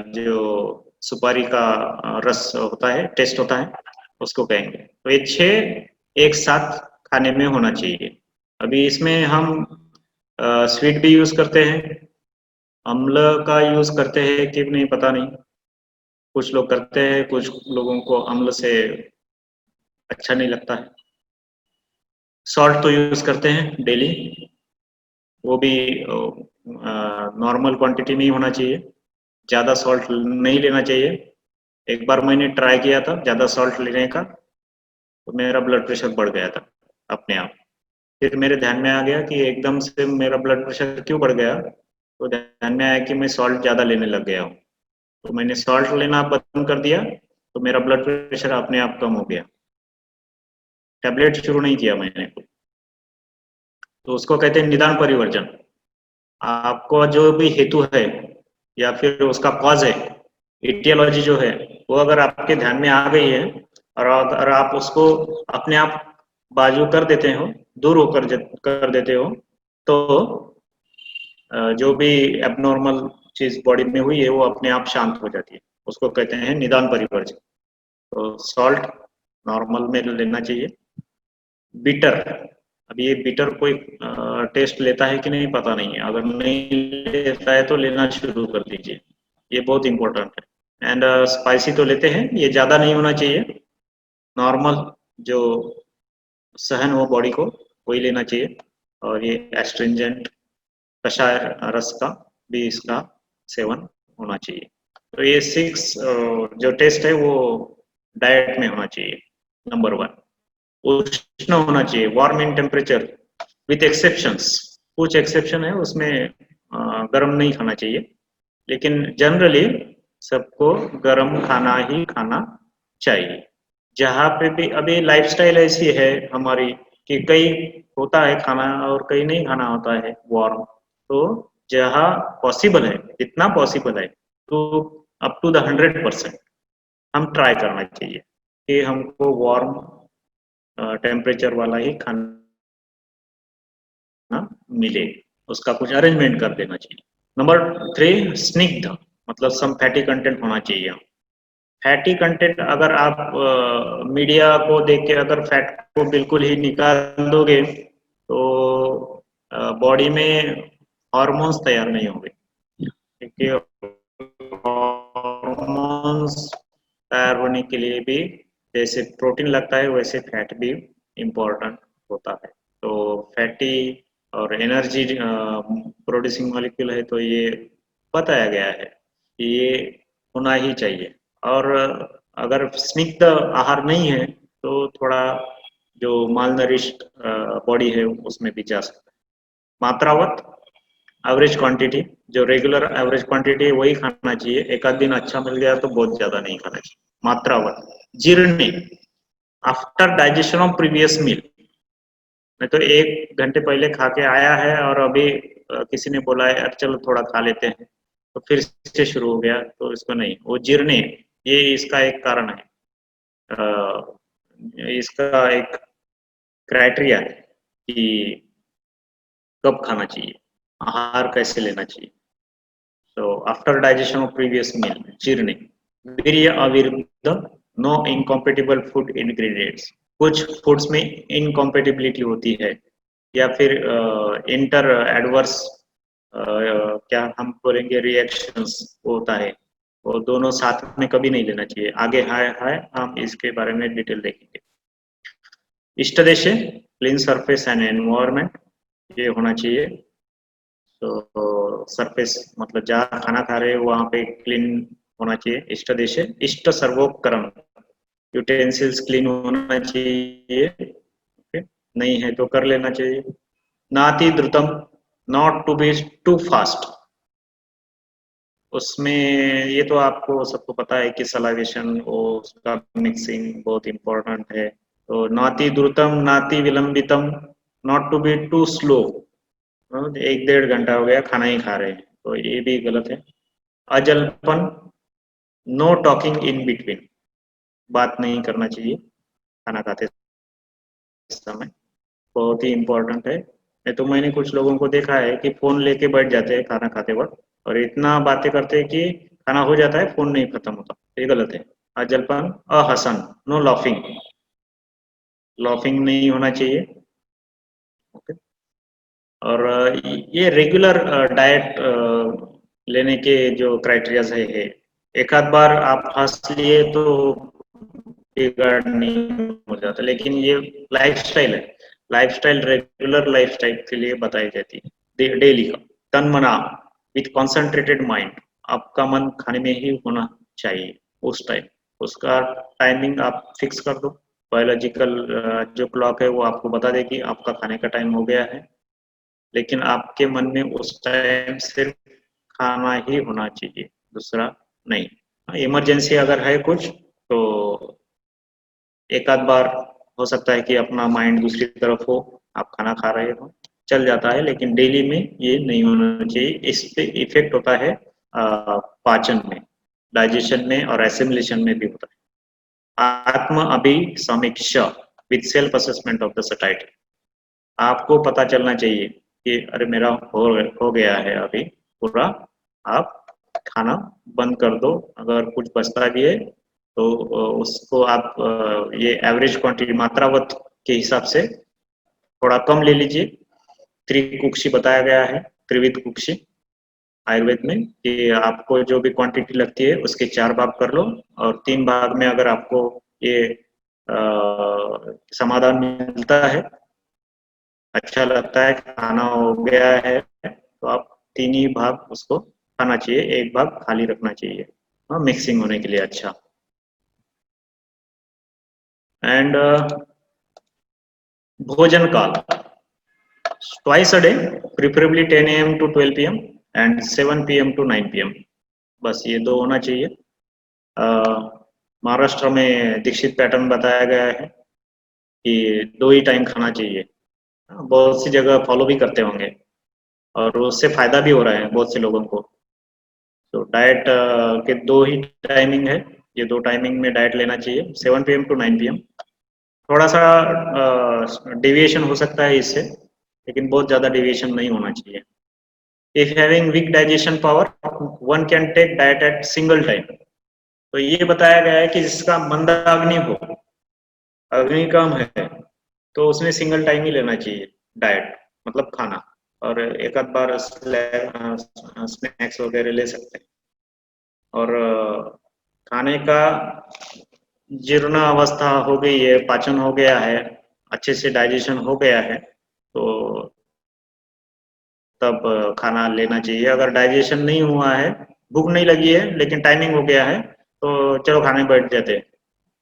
जो सुपारी का रस होता है, टेस्ट होता है, उसको कहेंगे। तो ये 6 एक साथ खाने में होना चाहिए। अभी इसमें हम स्वीट भी यूज करते हैं, अम्ल का यूज करते हैं कि नहीं पता नहीं, कुछ लोग करते हैं, कुछ लोगों को अम्ल से अच्छा नहीं लगता है। सॉल्ट तो यूज करते हैं डेली, वो भी नॉर्मल क्वांटिटी में ही होना चाहिए, ज़्यादा सॉल्ट नहीं लेना चाहिए। एक बार मैंने ट्राई किया था ज़्यादा सॉल्ट लेने का, तो मेरा ब्लड प्रेशर बढ़ गया था अपने आप। फिर मेरे ध्यान में आ गया कि एकदम से मेरा ब्लड प्रेशर क्यों बढ़ गया, तो ध्यान में आया कि मैं सॉल्ट ज़्यादा लेने लग गया हूँ। तो मैंने सॉल्ट लेना बंद कर दिया, तो मेरा ब्लड प्रेशर अपने आप कम हो गया। टैबलेट शुरू नहीं किया मैंने, तो उसको कहते हैं निदान परिवर्जन। आपको जो भी हेतु है या फिर उसका कॉज है, एटियोलॉजी जो है, वो अगर आपके ध्यान में आ गई है और अगर आप उसको अपने आप बाजू कर देते हो, दूर होकर कर देते हो, तो जो भी एबनॉर्मल चीज बॉडी में हुई है वो अपने आप शांत हो जाती है। उसको कहते हैं निदान परिवर्जन। तो सॉल्ट नॉर्मल में लेना चाहिए। बीटर, अब ये बीटर कोई टेस्ट लेता है कि नहीं पता नहीं है, अगर नहीं लेता है तो लेना शुरू कर दीजिए, ये बहुत इंपॉर्टेंट है। एंड स्पाइसी तो लेते हैं, ये ज़्यादा नहीं होना चाहिए, नॉर्मल जो सहन हो बॉडी को वही लेना चाहिए। और ये एस्ट्रिंजेंट कषाय रस का भी इसका सेवन होना चाहिए। तो ये 6 जो टेस्ट है वो डाइट में होना चाहिए। नंबर 1, उष्ण होना चाहिए, warm in temperature with exceptions. कुछ एक्सेप्शन है उसमें, गर्म नहीं खाना चाहिए, लेकिन जनरली सबको गर्म खाना ही खाना चाहिए। जहाँ पे भी अभी लाइफस्टाइल ऐसी है हमारी कि कई होता है खाना और कई नहीं खाना होता है वार्म, तो जहाँ पॉसिबल है, इतना पॉसिबल है, तो अप टू द 100% हम ट्राई करना चाहिए कि हमको वार्म टेम्परेचर वाला ही खाना मिले, उसका कुछ अरेंजमेंट कर देना चाहिए। नंबर 3, स्निग्ध, मतलब सम फैटी कंटेंट होना चाहिए। फैटी कंटेंट अगर आप मीडिया को देख के अगर फैट को बिल्कुल ही निकाल दोगे, तो बॉडी में हार्मोन्स तैयार नहीं होंगे, क्योंकि हार्मोन्स तैयार होने के लिए भी जैसे प्रोटीन लगता है वैसे फैट भी इम्पोर्टेंट होता है। तो फैटी और एनर्जी प्रोड्यूसिंग मॉलिक्यूल है, तो ये बताया गया है कि ये होना ही चाहिए। और अगर स्निग्ध आहार नहीं है तो थोड़ा जो मालनरिश्ड बॉडी है उसमें भी जा सकता है। मात्रावत एवरेज क्वांटिटी, जो रेगुलर एवरेज क्वांटिटी है वही खाना चाहिए। एक आध दिन अच्छा मिल गया तो बहुत ज्यादा नहीं खाना चाहिए, मात्रावत। जीर्णी, आफ्टर डाइजेशन ऑफ प्रीवियस मील। मैं तो 1 घंटे पहले खा के आया है और अभी किसी ने बोला है यार चलो थोड़ा खा लेते हैं, तो फिर से शुरू हो गया, तो इसको नहीं। वो जीर्णी, ये इसका एक कारण है, इसका एक क्राइटेरिया है कि कब खाना चाहिए, आहार कैसे लेना चाहिए। So after digestion of previous meal, जीर्णी। वीर्य अविरुद्ध, नो इनकॉम्पेटिबल फूड इंग्रेडिएंट्स। कुछ फूड्स में इनकॉम्पेटिबिलिटी होती है या फिर इंटर एडवर्स क्या हम बोलेंगे रिएक्शंस होता है, वो दोनों साथ में कभी नहीं लेना चाहिए। आगे है हम इसके बारे में डिटेल देखेंगे। इष्ट देश, क्लीन सरफेस एंड एनवायरनमेंट, ये होना चाहिए। तो सरफेस मतलब जहाँ खाना खा रहे हैं वहाँ पे क्लीन होना चाहिए। इष्ट देश, इष्ट सर्वोपकरण, यूटेंसिल्स क्लीन होना चाहिए। okay? नहीं है तो कर लेना चाहिए। नाति द्रुतम, not to be too fast. उसमें ये तो आपको सबको पता है कि सलाइवेशन और उसका मिक्सिंग बहुत इंपॉर्टेंट है। तो नाति द्रुतम, नाति विलंबितम, not to be too slow. 1-1.5 घंटा हो गया खाना ही खा रहे हैं, तो ये भी गलत है। अजल्पन, नो टॉकिंग इन बिटवीन, बात नहीं करना चाहिए खाना खाते समय, बहुत ही इम्पोर्टेंट है। नहीं तो मैंने कुछ लोगों को देखा है कि फोन लेके बैठ जाते हैं खाना खाते वक्त और इतना बातें करते हैं कि खाना हो जाता है फोन नहीं खत्म होता, ये गलत है। अजल्पन, अहसन, नो लॉफिंग, लॉफिंग नहीं होना चाहिए। ओके। और ये रेगुलर डाइट लेने के जो क्राइटेरियाज है, एक आध बार आप हंस लिए तो बिगाड़ नहीं हो जाता, लेकिन ये लाइफस्टाइल है। लाइफस्टाइल रेगुलर लाइफस्टाइल के लिए बताई जाती है, डेली का। तन मना, विथ कॉन्सेंट्रेटेड माइंड, आपका मन खाने में ही होना चाहिए उस टाइम। उसका टाइमिंग आप फिक्स कर दो। बायोलॉजिकल जो क्लॉक है वो आपको बता देगी आपका खाने का टाइम हो गया है, लेकिन आपके मन में उस टाइम सिर्फ खाना ही होना चाहिए, दूसरा नहीं। इमरजेंसी अगर है कुछ तो एक आध बार हो सकता है कि अपना माइंड दूसरी तरफ हो, आप खाना खा रहे हो, चल जाता है, लेकिन डेली में ये नहीं होना चाहिए। इस पे इफेक्ट होता है पाचन में, डाइजेशन में और एसिमिलेशन में भी होता है। आत्म अभिसमीक्षा, with self assessment of the society. आपको पता चलना चाहिए कि अरे मेरा हो गया है अभी पूरा, आप खाना बंद कर दो। अगर कुछ बचता भी है तो उसको आप ये एवरेज क्वांटिटी मात्रावत के हिसाब से थोड़ा कम ले लीजिए। त्रिकुक्षी बताया गया है, त्रिविध कुक्षी आयुर्वेद में, कि आपको जो भी क्वांटिटी लगती है उसके 4 भाग कर लो और 3 भाग में अगर आपको ये समाधान मिलता है, अच्छा लगता है, खाना हो गया है, तो आप 3 ही भाग उसको खाना चाहिए, 1 भाग खाली रखना चाहिए मिक्सिंग होने के लिए अच्छा। एंड भोजन काल, twice a day, preferably 10 AM to 12 PM and 7 PM to 9 PM, बस ये 2 होना चाहिए। महाराष्ट्र में दीक्षित पैटर्न बताया गया है कि 2 ही टाइम खाना चाहिए। बहुत सी जगह फॉलो भी करते होंगे और उससे फायदा भी हो रहा है बहुत से लोगों को। तो डाइट के 2 ही टाइमिंग है, ये 2 टाइमिंग में डाइट लेना चाहिए, 7 PM to 9 PM। थोड़ा सा डेविएशन हो सकता है इससे, लेकिन बहुत ज्यादा डेविएशन नहीं होना चाहिए। If having weak digestion power, one can take diet at single time. तो ये बताया गया है कि जिसका मंदाग्नि हो, अग्नि कम है, तो उसमें सिंगल टाइम ही लेना चाहिए डाइट, मतलब खाना, और एक आध बार स्नैक्स वगैरह ले सकते हैं। और खाने का जीर्ण अवस्था हो गई है, पाचन हो गया है, अच्छे से डाइजेशन हो गया है, तो तब खाना लेना चाहिए। अगर डाइजेशन नहीं हुआ है, भूख नहीं लगी है लेकिन टाइमिंग हो गया है, तो चलो खाने बैठ जाते हैं,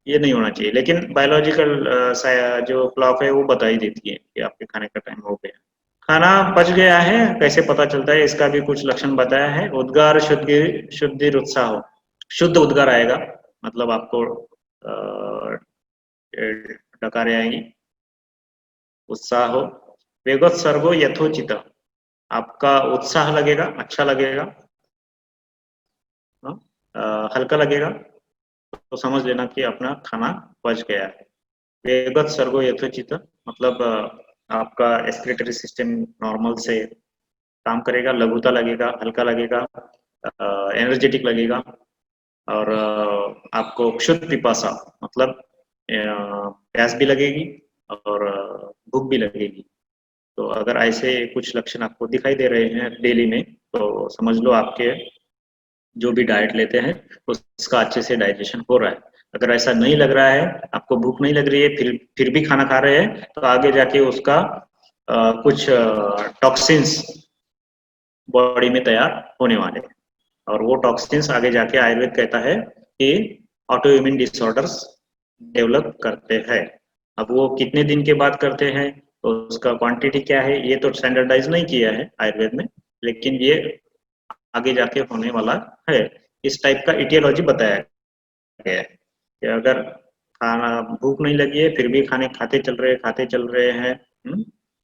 ये नहीं होना चाहिए। लेकिन बायोलॉजिकल जो क्लॉक है वो बता ही देती है कि आपके खाने का टाइम हो गया। खाना पच गया है कैसे पता चलता है, इसका भी कुछ लक्षण बताया है। उद्गार शुद्धि उत्साह, शुद्ध उद्गार आएगा, मतलब आपको डकारे आएंगी। उत्साह हो, वेगोत्सर्गो यथोचित, आपका उत्साह लगेगा, अच्छा लगेगा, हाँ, हल्का लगेगा, तो समझ लेना कि अपना खाना पच गया है। वेगत सर्गो यथोचित, मतलब आपका एक्सक्रीटरी सिस्टम नॉर्मल से काम करेगा, लघुता लगेगा, हल्का लगेगा, एनर्जेटिक लगेगा, और आपको क्षुध पिपासा, मतलब प्यास भी लगेगी और भूख भी लगेगी। तो अगर ऐसे कुछ लक्षण आपको दिखाई दे रहे हैं डेली में, तो समझ लो आपके जो भी डाइट लेते हैं उसका अच्छे से डाइजेशन हो रहा है। अगर ऐसा नहीं लग रहा है, आपको भूख नहीं लग रही है, फिर भी खाना खा रहे हैं, तो आगे जाके उसका कुछ टॉक्सिन्स बॉडी में तैयार होने वाले हैं, और वो टॉक्सिन्स आगे जाके आयुर्वेद कहता है कि ऑटो इम्यून डिसऑर्डर्स डेवलप करते हैं। अब वो कितने दिन के बाद करते हैं, तो उसका क्वांटिटी क्या है, ये तो स्टैंडर्डाइज नहीं किया है आयुर्वेद में, लेकिन ये आगे जाके होने वाला है। इस टाइप का इटियोलॉजी बताया गया है कि अगर खाना भूख नहीं लगी है फिर भी खाते चल रहे हैं,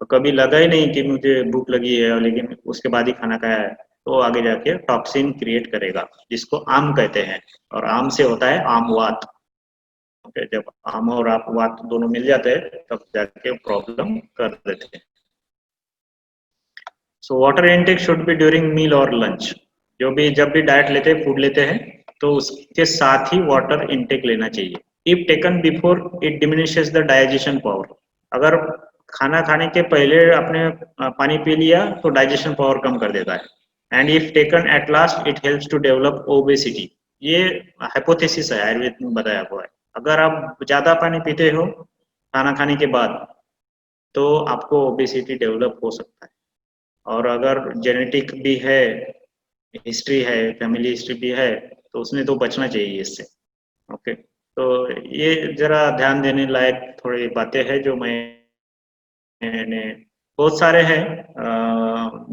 तो कभी लगा ही नहीं कि मुझे भूख लगी है, लेकिन उसके बाद ही खाना खाया है, तो आगे जाके टॉक्सिन क्रिएट करेगा, जिसको आम कहते हैं, और आम से होता है आमवात। ओके, जब आम और आप वात दोनों मिल जाते हैं तब जाके प्रॉब्लम कर देते हैं। So water intake should be during meal और लंच, जब भी डाइट लेते हैं, फूड लेते हैं, तो उसके साथ ही वाटर इनटेक लेना चाहिए। If taken before it diminishes the digestion power, अगर खाना खाने के पहले आपने पानी पी लिया तो डाइजेशन पावर कम कर देता है। And if taken at last it helps to develop obesity, ये हाइपोथेसिस है, आयुर्वेद में बताया हुआ है। अगर आप ज्यादा पानी पीते हो खाना खाने के बाद, तो आपको ओबेसिटी डेवलप हो सकता है। और अगर जेनेटिक भी है, हिस्ट्री है, फैमिली हिस्ट्री भी है, तो उसमें तो बचना चाहिए इससे। ओके, तो ये जरा ध्यान देने लायक थोड़ी बातें हैं जो मैंने, बहुत सारे हैं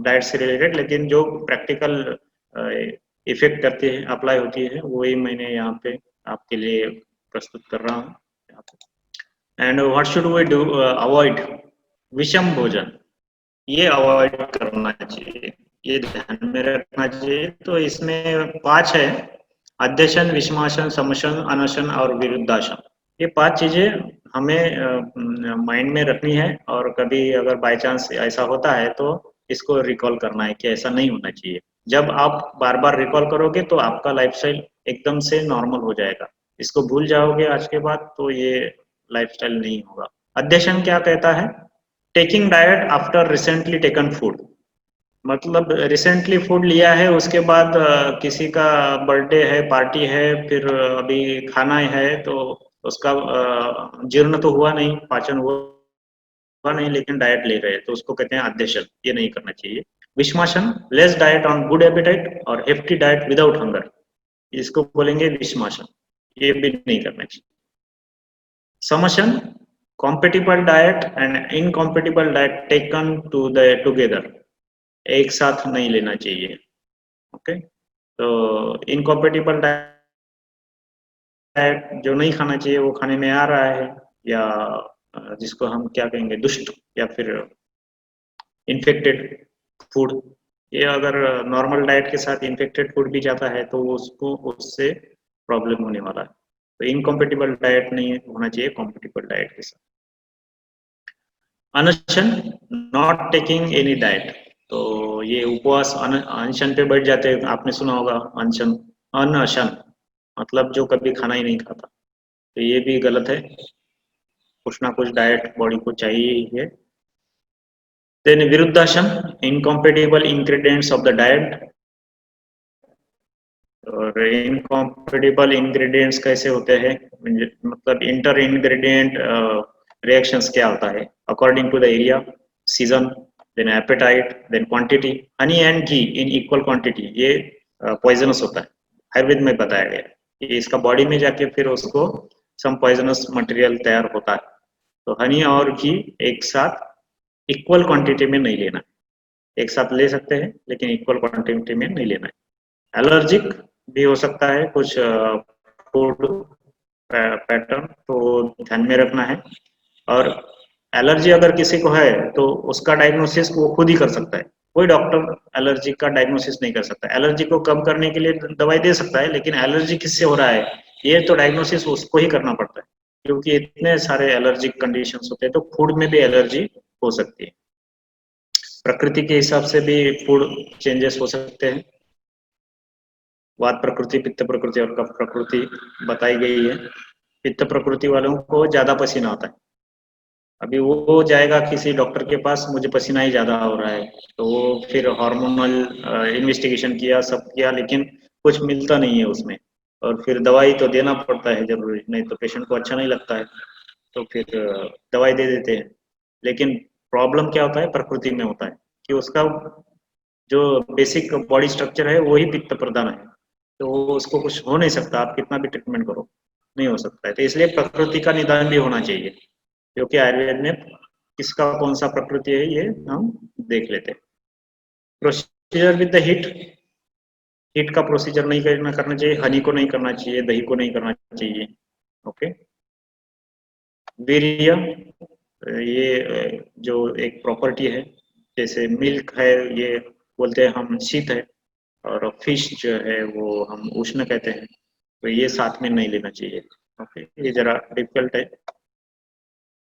डाइट से रिलेटेड, लेकिन जो प्रैक्टिकल इफेक्ट करती है, अप्लाई होती है, वही मैंने यहाँ पे आपके लिए प्रस्तुत कर रहा हूँ। And what should we do avoid, विषम भोजन, ये अवॉइड करना चाहिए, ये ध्यान में रखना चाहिए। तो इसमें 5 है, अध्यशन, विषमासन, समशन, अनशन और विरुद्धासन। ये 5 चीजें हमें माइंड में रखनी है, और कभी अगर बाय चांस ऐसा होता है तो इसको रिकॉल करना है कि ऐसा नहीं होना चाहिए। जब आप बार बार रिकॉल करोगे तो आपका लाइफस्टाइल एकदम से नॉर्मल हो जाएगा। इसको भूल जाओगे आज के बाद तो ये लाइफस्टाइल नहीं होगा। अध्यशन क्या कहता है, taking diet after recently taken food, मतलब रिसेंटली फूड लिया है, उसके बाद किसी का बर्थडे है, पार्टी है, फिर अभी खाना है, तो उसका जीर्ण तो हुआ नहीं, पाचन हुआ नहीं, लेकिन डाइट ले रहे हैं, तो उसको कहते हैं अध्यशन। ये नहीं करना चाहिए। विषमाशन, less diet on good appetite और हेफ्टी डाइट विदाउट हंगर, इसको बोलेंगे विषमाशन, ये भी नहीं करना चाहिए। समशन, compatible diet and incompatible diet taken together, एक साथ नहीं लेना चाहिए। ओके, तो इनकॉम्पेटिबल डाइट जो नहीं खाना चाहिए वो खाने में आ रहा है, या जिसको हम क्या कहेंगे, दुष्ट या फिर इन्फेक्टेड फूड, ये अगर नॉर्मल डाइट के साथ इन्फेक्टेड फूड भी जाता है तो उसको उससे प्रॉब्लम होने वाला है। तो इनकॉम्पेटिबल डाइट नहीं होना चाहिए कॉम्पेटिबल डाइट के साथ। अनशन, नॉट टेकिंग एनी डाइट, तो ये उपवास अनशन पे बैठ जाते हैं, आपने सुना होगा अनशन, अनशन मतलब जो कभी खाना ही नहीं खाता, तो ये भी गलत है। कुछ ना कुछ डाइट बॉडी को चाहिए ही है। देन विरुद्धासन, incompatible ingredients of the diet, और इनकॉम्पेटिबल इंग्रेडिएंट्स कैसे होते हैं, मतलब इंटर इंग्रेडिएंट रिएक्शंस क्या होता है, according to the area, season, then appetite, then quantity. Honey and ghee in equal quantity, ये पॉइजनस होता है, आयुर्वेद में बताया गया है कि इसका बॉडी में जाके फिर उसको सम पॉइजनस मटेरियल तैयार होता है। तो हनी और घी एक साथ इक्वल क्वांटिटी में नहीं लेना है। एक साथ ले सकते हैं लेकिन इक्वल क्वांटिटी में नहीं लेना है। एलर्जिक भी हो सकता है कुछ फूड पैटर्न, तो ध्यान में रखना है। और एलर्जी अगर किसी को है तो उसका डायग्नोसिस वो खुद ही कर सकता है, कोई डॉक्टर एलर्जी का डायग्नोसिस नहीं कर सकता। एलर्जी को कम करने के लिए दवाई दे सकता है, लेकिन एलर्जी किससे हो रहा है ये तो डायग्नोसिस उसको ही करना पड़ता है, क्योंकि इतने सारे एलर्जिक कंडीशंस होते हैं। तो फूड में भी एलर्जी हो सकती है। प्रकृति के हिसाब से भी फूड चेंजेस हो सकते हैं। वात प्रकृति, पित्त प्रकृति और कफ प्रकृति बताई गई है। पित्त प्रकृति वालों को ज्यादा पसीना आता है। अभी वो जाएगा किसी डॉक्टर के पास, मुझे पसीना ही ज्यादा हो रहा है, तो वो फिर हार्मोनल इन्वेस्टिगेशन किया, सब किया, लेकिन कुछ मिलता नहीं है उसमें, और फिर दवाई तो देना पड़ता है जरूरी, नहीं तो पेशेंट को अच्छा नहीं लगता है, तो फिर दवाई दे देते हैं। लेकिन प्रॉब्लम क्या होता है, प्रकृति में होता है कि उसका जो बेसिक बॉडी स्ट्रक्चर है वही पित्त प्रधान है, तो उसको कुछ हो नहीं सकता, आप कितना भी ट्रीटमेंट करो नहीं हो सकता है। तो इसलिए प्रकृति का निदान भी होना चाहिए, क्योंकि आयुर्वेद में किसका कौन सा प्रकृति है ये हम देख लेते हैं। Procedure with the heat, heat का प्रोसीजर नहीं करना चाहिए, हनी को नहीं करना चाहिए, दही को नहीं करना चाहिए। ओके। वीर्य, ये जो एक प्रॉपर्टी है, जैसे मिल्क है ये बोलते हैं हम शीत है, और फिश जो है वो हम उष्ण कहते हैं, तो ये साथ में नहीं लेना चाहिए। ओके, ये जरा डिफिकल्ट है।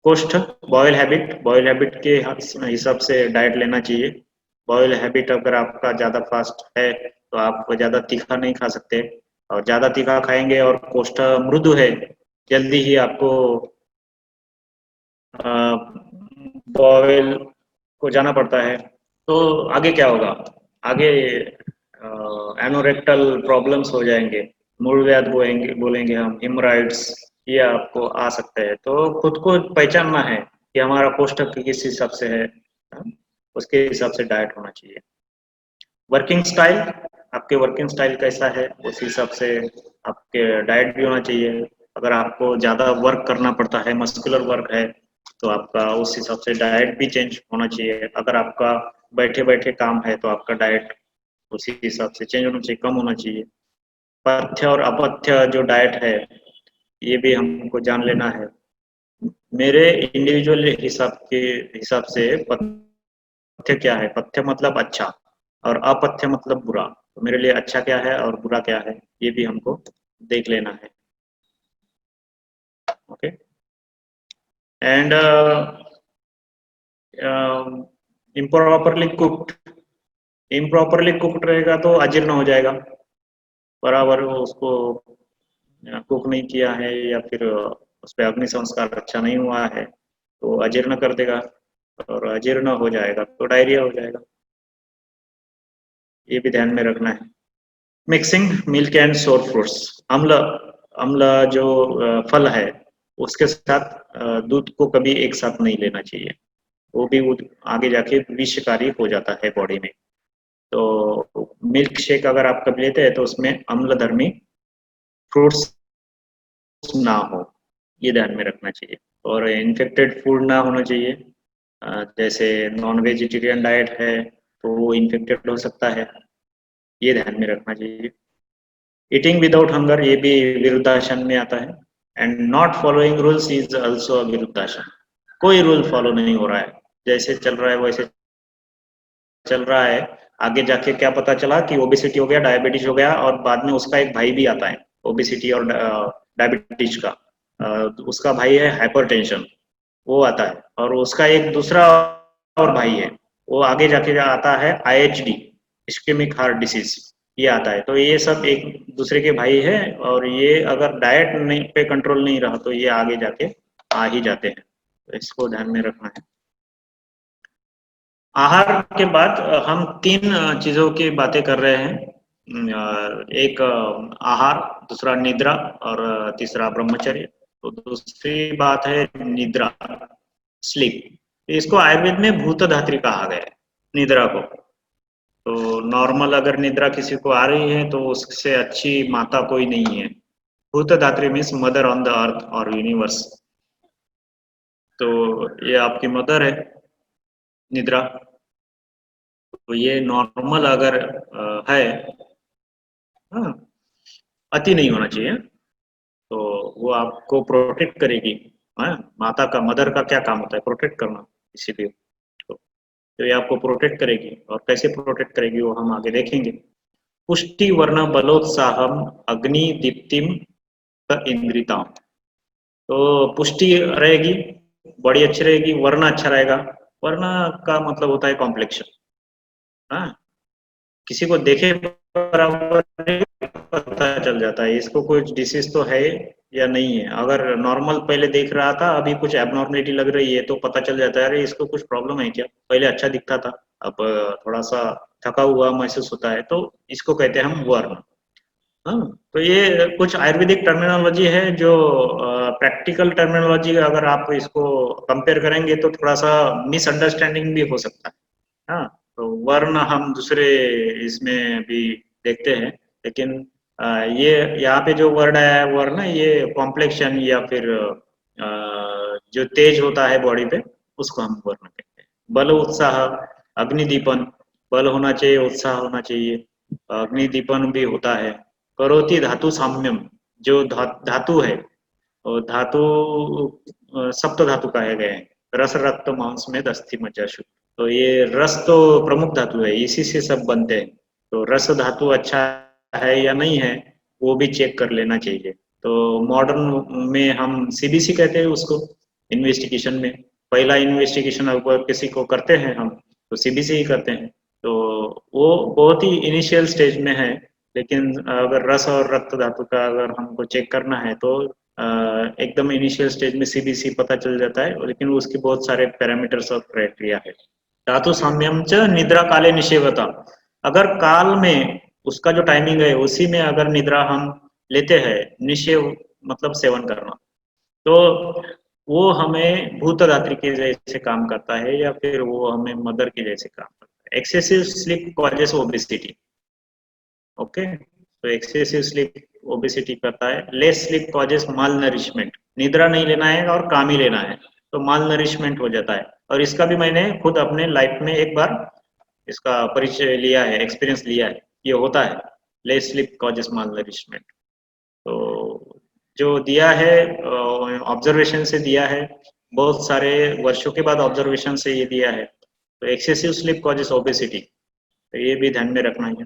कोष्ठ, बॉयल हैबिट के हिसाब से डाइट लेना चाहिए। बॉयल हैबिट अगर आपका ज़्यादा फास्ट है तो आप ज़्यादा तीखा नहीं खा सकते, और ज़्यादा तीखा खाएंगे और कोष्ठ मृदु है, जल्दी ही आपको बॉयल को जाना पड़ता है। तो आगे क्या होगा, आगे एनोरेक्टल प्रॉब्लम्स हो जाएंगे, मूल व्याध बोलेंगे हम, हिमराइड्स, ये आपको आ सकते हैं। तो खुद को पहचानना है कि हमारा कोष्ठक किस हिसाब से है, उसके हिसाब से डाइट होना चाहिए। वर्किंग स्टाइल, आपके वर्किंग स्टाइल कैसा है उस हिसाब से आपके डाइट भी होना चाहिए। अगर आपको ज़्यादा वर्क करना पड़ता है, मस्कुलर वर्क है, तो आपका उस हिसाब से डाइट भी चेंज होना चाहिए। अगर आपका बैठे बैठे काम है तो आपका डाइट उसी हिसाब से चेंज होना चाहिए, कम होना चाहिए। पथ्य और अपथ्य जो डाइट है ये भी हमको जान लेना है। मेरे इंडिविजुअल हिसाब से पथ्य क्या है, पथ्य मतलब अच्छा और अपथ्य मतलब बुरा, तो मेरे लिए अच्छा क्या है और बुरा क्या है ये भी हमको देख लेना है। ओके। एंड इम्प्रॉपरली कुक्ड रहेगा तो अजीर्ण हो जाएगा, बराबर उसको कुक नहीं किया है या फिर उस पर अग्नि संस्कार अच्छा नहीं हुआ है तो अजीर्ण कर देगा, और अजीर्ण हो जाएगा तो डायरिया हो जाएगा, ये भी ध्यान में रखना है। मिक्सिंग मिल्क एंड सोर फ्रूट्स, अम्ल अम्ल जो फल है उसके साथ दूध को कभी एक साथ नहीं लेना चाहिए, वो भी आगे जाके विषकारी हो जाता है बॉडी में। तो मिल्क शेक अगर आप कभी लेते हैं तो उसमें अम्लधर्मी फ्रूट्स ना हो, ये ध्यान में रखना चाहिए। और इन्फेक्टेड फूड ना होना चाहिए, जैसे नॉन वेजिटेरियन डाइट है तो वो इन्फेक्टेड हो सकता है, ये ध्यान में रखना चाहिए। ईटिंग विदाउट हंगर, ये भी विरुद्धासन में आता है। And not following rules is also विरुद्धासन, कोई रूल फॉलो नहीं हो रहा है, जैसे चल रहा है वैसे चल रहा है। आगे जाके क्या पता चला कि ओबेसिटी हो गया, डायबिटीज हो गया, और बाद में उसका एक भाई भी आता है ओबेसिटी और डायबिटीज का, उसका भाई है हाइपरटेंशन, वो आता है, और उसका एक दूसरा और भाई है, वो आगे जाके आता है आईएचडी, इस्केमिक हार्ट डिसीज, ये आता है। तो ये सब एक दूसरे के भाई है, और ये अगर डाइट नहीं पे कंट्रोल नहीं रहा तो ये आगे जाके आ ही जाते हैं, तो इसको ध्यान में रखना है। आहार के बाद हम तीन चीजों की बातें कर रहे हैं, एक आहार, दूसरा निद्रा, और तीसरा ब्रह्मचर्य। तो दूसरी बात है निद्रा, स्लीप। इसको आयुर्वेद में भूत धात्री कहा गया है, निद्रा को। तो नॉर्मल अगर निद्रा किसी को आ रही है तो उससे अच्छी माता कोई नहीं है। भूत धात्री means mother on the earth और यूनिवर्स, तो ये आपकी मदर है। निद्रा, तो ये नॉर्मल अगर है, हाँ, अति नहीं होना चाहिए, तो वो आपको प्रोटेक्ट करेगी। हाँ, माता का, मदर का क्या काम होता है, प्रोटेक्ट करना, इसीलिए तो ये आपको प्रोटेक्ट करेगी। और कैसे प्रोटेक्ट करेगी वो हम आगे देखेंगे। पुष्टि वर्ण बलोत्साहम अग्नि दीप्तिम इंद्रिता, तो पुष्टि रहेगी, बॉडी अच्छी रहेगी, वर्ण अच्छा रहेगा। वर्ण का मतलब होता है कॉम्प्लेक्शन। हाँ, किसी को देखे बराबर पता चल जाता है इसको कुछ डिसीज तो है या नहीं है। अगर नॉर्मल पहले देख रहा था, अभी कुछ एबनॉर्मलिटी लग रही है, तो पता चल जाता है अरे इसको कुछ प्रॉब्लम है क्या। पहले अच्छा दिखता था, अब थोड़ा सा थका हुआ महसूस होता है, तो इसको कहते हैं हम वर्ण। हाँ, तो ये कुछ आयुर्वेदिक टर्मिनोलॉजी है जो प्रैक्टिकल टर्मिनोलॉजी अगर आप इसको कंपेयर करेंगे तो थोड़ा सा मिसअंडरस्टैंडिंग भी हो सकता है। हाँ, तो वर्ण हम दूसरे इसमें भी देखते हैं, लेकिन ये यहाँ पे जो वर्ड आया है वर्ण, ये कॉम्प्लेक्शन या फिर जो तेज होता है बॉडी पे, उसको हम वर्ण कहते हैं। बल उत्साह अग्निदीपन, बल होना चाहिए, उत्साह होना चाहिए, अग्निदीपन भी होता है। करोति धातु साम्यम, जो धातु है, और धातु सप्त धातु कहे गए हैं। रस रक्त मांस में अस्थि मज्जा शुक्र, तो ये रस तो प्रमुख धातु है, इसी से सब बनते हैं। तो रस धातु अच्छा है या नहीं है, वो भी चेक कर लेना चाहिए। तो मॉडर्न में हम सीबीसी कहते हैं उसको, इन्वेस्टिगेशन में। पहला इन्वेस्टिगेशन अगर किसी को करते हैं हम, तो सीबीसी ही करते हैं। तो वो बहुत ही इनिशियल स्टेज में है, लेकिन अगर रस और रक्त धातु का अगर हमको चेक करना है तो एकदम इनिशियल स्टेज में सीबीसी पता चल जाता है, लेकिन उसके बहुत सारे पैरामीटर्स और क्राइटेरिया है। धातु साम्यम च निद्रा काले निषेवता, अगर काल में उसका जो टाइमिंग है उसी में अगर निद्रा हम लेते हैं, निषेव मतलब सेवन करना, तो वो हमें भूतदात्री के जैसे काम करता है या फिर वो हमें मदर के जैसे काम करता है। Excessive sleep causes obesity. Okay, तो एक्सेसिव स्लीप ओबेसिटी करता है। लेस स्लीप कॉजेस माल नरिशमेंट, निद्रा नहीं लेना है और काम ही लेना है, तो माल नरिशमेंट हो जाता है। और इसका भी मैंने खुद अपने लाइफ में एक बार इसका परिचय लिया है, एक्सपीरियंस लिया है, ये होता है। लेस स्लीप कॉजेस माल नरिशमेंट, तो जो दिया है ऑब्जर्वेशन से दिया है, बहुत सारे वर्षों के बाद ऑब्जर्वेशन से ये दिया है। तो एक्सेसिव स्लीप कॉजेस ओबेसिटी, तो ये भी ध्यान में रखना है।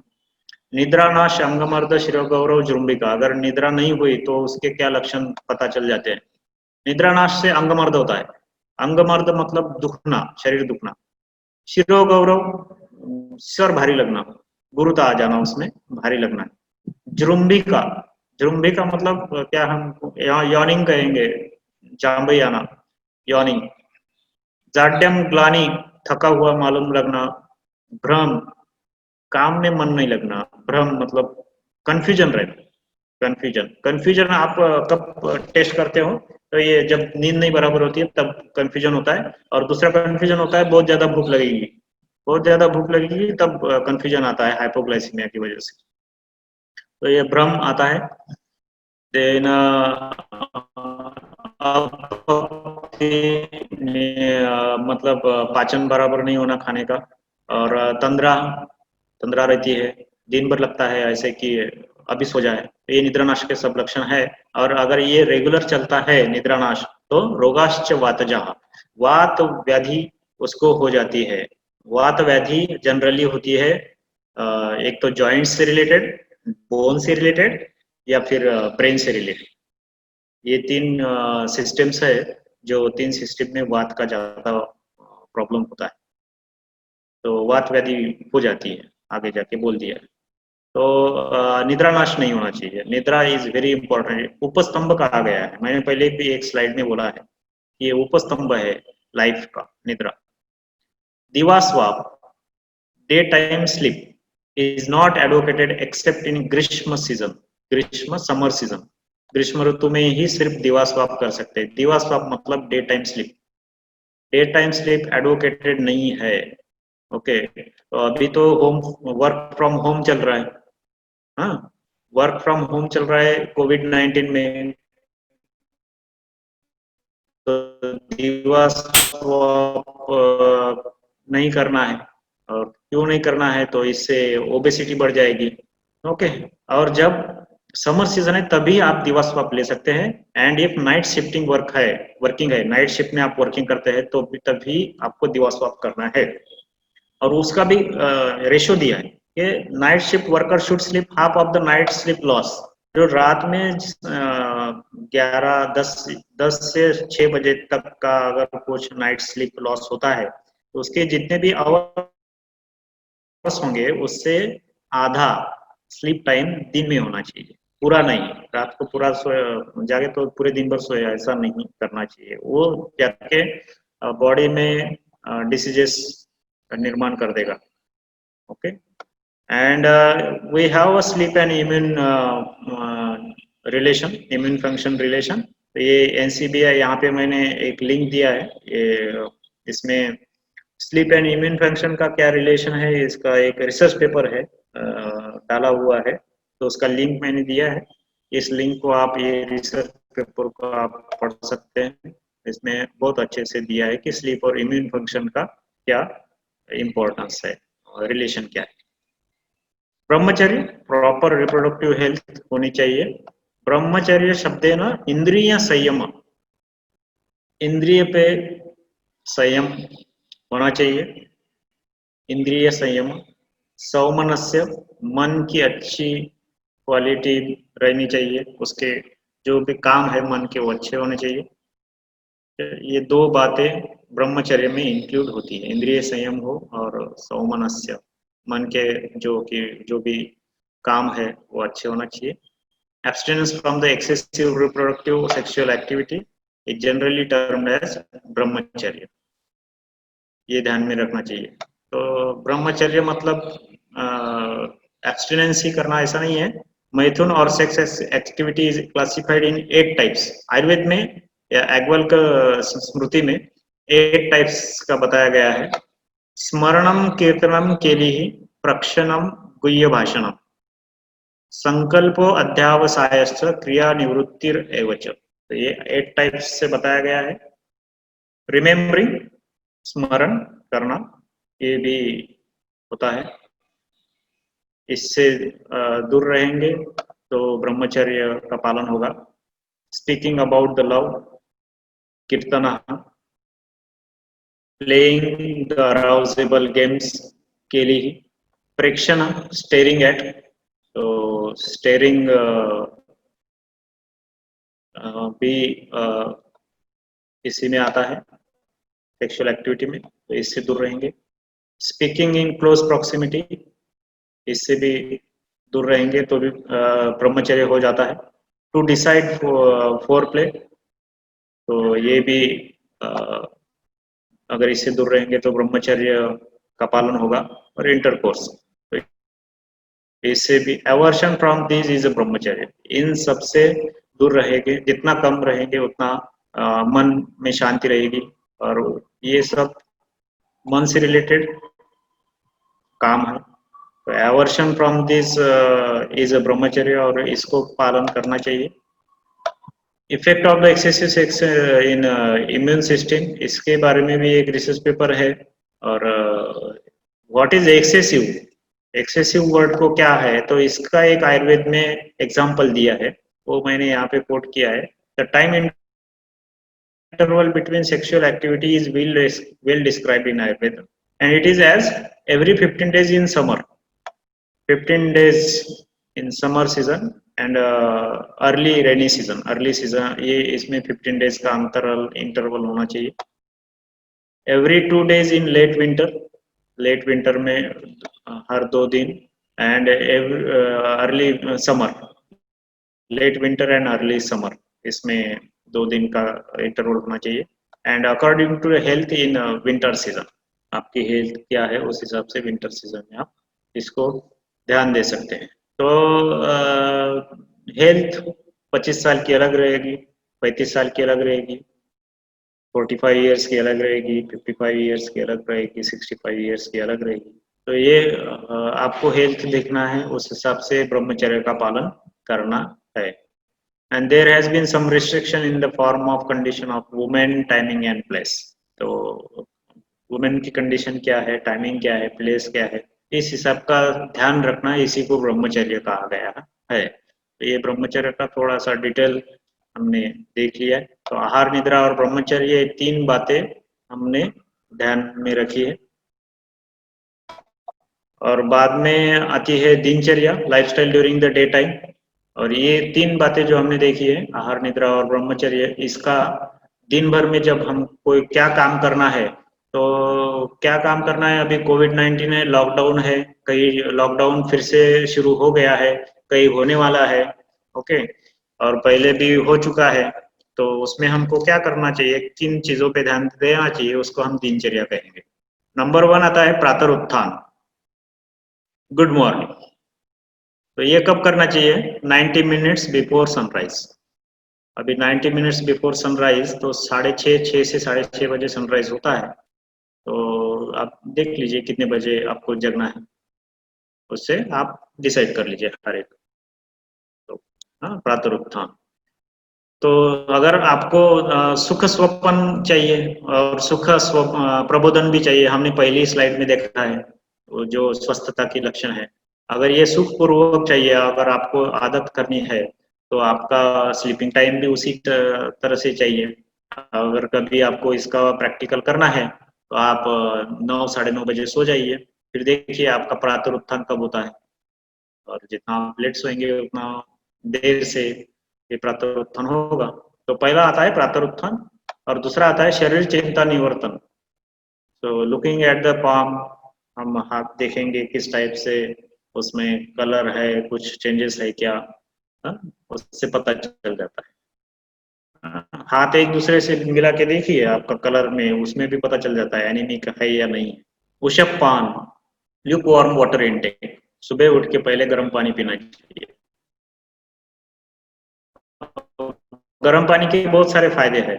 निद्रा नाश अंगमर्द शिरोगौरव जुम्बिका, अगर निद्रा नहीं हुई तो उसके क्या लक्षण पता चल जाते हैं। निद्रा नाश से अंगमर्द होता है। अंगमर्द मतलब दुखना, शरीर दुखना। शिरोगौरव, सर भारी लगना, गुरुता आ जाना, उसमें भारी लगना। जृंभिका, जृंभिका मतलब क्या हम यहाँ यॉर्निंग कहेंगे, जांबई आना, यॉर्निंग। जाड्यम ग्लानि, थका हुआ मालूम लगना। भ्रम, काम में मन नहीं लगना। भ्रम मतलब कंफ्यूजन रहना, कंफ्यूजन। कंफ्यूजन आप कब टेस्ट करते हो, तो ये जब नींद नहीं बराबर होती है तब कंफ्यूजन होता है। और दूसरा कंफ्यूजन होता है बहुत ज्यादा भूख लगेगी, बहुत ज्यादा भूख लगेगी तब कंफ्यूजन आता है हाइपोग्लाइसीमिया की वजह से, तो ये भ्रम आता है। देन मतलब पाचन बराबर नहीं होना खाने का। और तंद्रा, तंद्रा रहती है, दिन भर लगता है ऐसे कि अभी सो जाए, तो ये निद्रानाश के सब लक्षण है। और अगर ये रेगुलर चलता है निद्रानाश, तो रोगाश्च वातजा, वात व्याधि उसको हो जाती है। वात व्याधि जनरली होती है एक तो जॉइंट से रिलेटेड, बोन से रिलेटेड, या फिर ब्रेन से रिलेटेड। ये तीन सिस्टम्स है, जो तीन सिस्टम में वात का ज्यादा प्रॉब्लम होता है, तो वात व्याधि हो जाती है, आगे जाके बोल दिया है। तो निद्रा नाश नहीं होना चाहिए। निद्रा इज वेरी इंपॉर्टेंट, उपस्तंभ कहा गया है, मैंने पहले भी एक स्लाइड में बोला है, ये उपस्तंभ है लाइफ का, निद्रा। दिवास्वाप, day time sleep is not advocated except in ग्रीष्म सीजन, ग्रीष्म समर सीजन। ग्रीष्म ऋतु में ही सिर्फ दिवास्वाप कर सकते हैं। दिवास्वाप मतलब day time sleep, day time sleep advocated नहीं है। ओके, तो अभी तो होम वर्क फ्रॉम होम चल रहा है। हाँ, वर्क फ्रॉम होम चल रहा है कोविड-19 में, तो दिवास्वाप नहीं करना है, और क्यों नहीं करना है, तो इससे ओबेसिटी बढ़ जाएगी। ओके, और जब समर सीजन है तभी आप दिवा स्वाप ले सकते हैं। And if night shifting working है, नाइट शिफ्ट में आप वर्किंग करते हैं तो तभी आपको दिवा स्वाप करना है। और उसका भी रेशो दिया है कि night shift worker should sleep half of the night sleep loss. जो रात में 11 10 से 6 बजे तक का अगर कुछ नाइट स्लीप लॉस होता है तो उसके जितने भी आवर्स होंगे उससे आधा स्लीप टाइम दिन में होना चाहिए, पूरा नहीं। रात को पूरा जागे तो पूरे दिन भर सोए, ऐसा नहीं करना चाहिए। वो जाके बॉडी में डिसीजेस निर्माण कर देगा। Okay, and we have a sleep and immune relation, immune function relation. तो ये एनसीबीआई, यहाँ पे मैंने एक लिंक दिया है, ये इसमें स्लीप एंड इम्यून फंक्शन का क्या रिलेशन है, इसका एक रिसर्च पेपर है डाला हुआ है, तो उसका लिंक मैंने दिया है। इस लिंक को आप, ये रिसर्च पेपर को आप पढ़ सकते हैं। इसमें बहुत अच्छे से दिया है कि स्लीप और इम्यून फंक्शन का क्या इम्पोर्टेंस है, रिलेशन क्या है। ब्रह्मचर्य, प्रॉपर रिप्रोडक्टिव हेल्थ होनी चाहिए। ब्रह्मचर्य शब्द है ना, इंद्रिय संयम, इंद्रिय पे संयम होना चाहिए। इंद्रिय संयम, सौमनस्य, मन की अच्छी क्वालिटी रहनी चाहिए, उसके जो भी काम है मन के वो अच्छे होने चाहिए। ये दो बातें ब्रह्मचर्य में इंक्लूड होती है, इंद्रिय संयम हो और सौमनस्य, मन के जो भी काम है वो अच्छे होना चाहिए। Abstinence from the excessive reproductive sexual activity is generally termed as ब्रह्मचर्य, ये ध्यान में रखना चाहिए। तो ब्रह्मचर्य मतलब एब्सटिनेंस ही करना ऐसा नहीं है। मैथुन और sex activity is classified in 8 types. Ayurveda में या एग्वल्क स्मृति में 8 टाइप्स का बताया गया है। स्मरणम कीर्तनम केलिहि, प्रक्षणम गुह्य भाषणम, संकल्पो अध्यावसायश्च क्रिया निवृत्तिर एवच। तो ये 8 टाइप्स से बताया गया है। रिमेम्बरिंग, स्मरण करना, ये भी होता है। इससे दूर रहेंगे तो ब्रह्मचर्य का पालन होगा। स्पीकिंग अबाउट द लव, कीर्तन, प्लेइंग द अराउजेबल गेम्स के लिए, प्रेक्षण, स्टेरिंग एट, तो स्टेरिंग भी इसी में आता है सेक्सुअल एक्टिविटी में, तो इससे दूर रहेंगे। स्पीकिंग इन क्लोज प्रॉक्सिमिटी, इससे भी दूर रहेंगे तो भी ब्रह्मचर्य हो जाता है। टू डिसाइड फॉर प्ले, तो ये भी अगर इससे दूर रहेंगे तो ब्रह्मचर्य का पालन होगा। और इंटरकोर्स, तो इससे भी aversion from this is a ब्रह्मचर्य। इन सब से दूर रहेंगे, जितना कम रहेंगे उतना मन में शांति रहेगी। और ये सब मन से रिलेटेड काम है। तो aversion from this is a ब्रह्मचर्य, और इसको पालन करना चाहिए। Effect of the excessive sex in immune system, इसके बारे में भी एक रिसर्च पेपर है। और what is excessive, excessive word को क्या है, तो इसका एक आयुर्वेद में एग्जाम्पल दिया है, वो मैंने यहाँ पे कोट किया है। The time interval between sexual activity is well described in Ayurveda, and it is as every 15 days in summer, 15 days in summer season and early rainy season, early season, ये इसमें 15 days का interval होना चाहिए। every 2 days in late winter, late winter में हर 2 दिन, and early summer, late winter and early summer, इसमें 2 दिन का इंटरवल होना चाहिए। And according to health in winter season, आपकी हेल्थ क्या है उस हिसाब से विंटर सीजन में आप इसको ध्यान दे सकते हैं। तो हेल्थ 25 साल की अलग रहेगी, 35 साल की अलग रहेगी, 45 ईयर्स की अलग रहेगी, 55 ईयर्स की अलग रहेगी, 65 ईयर्स की अलग रहेगी। तो ये आपको हेल्थ देखना है, उस हिसाब से ब्रह्मचर्य का पालन करना है। And there has been some restriction in the form of condition of women, timing and place. तो वुमेन की कंडीशन क्या है, टाइमिंग क्या है, प्लेस क्या है, इस हिसाब का ध्यान रखना, इसी को ब्रह्मचर्य कहा गया है। तो ये ब्रह्मचर्य का थोड़ा सा डिटेल हमने देख लिया है। तो आहार, निद्रा और ब्रह्मचर्य, ये 3 बातें हमने ध्यान में रखी है। और बाद में आती है दिनचर्या, lifestyle during the day time. और ये 3 बातें जो हमने देखी है, आहार, निद्रा और ब्रह्मचर्य, इसका दिन भर में जब हम कोई क्या काम करना है, तो क्या काम करना है, अभी कोविड-19 है, लॉकडाउन है, कहीं लॉकडाउन फिर से शुरू हो गया है, कहीं होने वाला है, ओके, और पहले भी हो चुका है। तो उसमें हमको क्या करना चाहिए, किन चीजों पे ध्यान देना चाहिए, उसको हम दिनचर्या कहेंगे। नंबर 1 आता है प्रातः उत्थान, गुड मॉर्निंग। तो ये कब करना चाहिए, 90 मिनट्स बिफोर सनराइज। अभी 90 मिनट्स बिफोर सनराइज, तो 6:30, 6 से 6:30 बजे सनराइज होता है। तो आप देख लीजिए कितने बजे आपको जगना है, उससे आप डिसाइड कर लीजिए हर एक। तो हाँ, प्रातः उत्थान। तो अगर आपको सुख स्वप्न चाहिए और प्रबोधन भी चाहिए, हमने पहली स्लाइड में देखा है वो जो स्वस्थता की लक्षण है। अगर ये सुखपूर्वक चाहिए, अगर आपको आदत करनी है, तो आपका स्लीपिंग टाइम भी उसी तरह से चाहिए। अगर कभी आपको इसका प्रैक्टिकल करना है, तो आप 9 साढ़े 9 बजे सो जाइए, फिर देखिए आपका प्रातः उत्थान कब होता है। और जितना आप लेट सोएंगे उतना देर से ये प्रातः उत्थान होगा। तो पहला आता है प्रातः उत्थान, और दूसरा आता है शरीर चिंता निवर्तन। तो लुकिंग एट द पाम, हम हाथ देखेंगे किस टाइप से, उसमें कलर है, कुछ चेंजेस है क्या, हाँ? उससे पता चल जाता है। हाथ एक दूसरे से मिला के देखिए, आपका कलर में उसमें भी पता चल जाता है एनीमिक है या नहीं। उशप पान, ल्यूक वार्म वाटर इनटेक, सुबह उठ के पहले गर्म पानी पीना चाहिए। गर्म पानी के बहुत सारे फायदे हैं।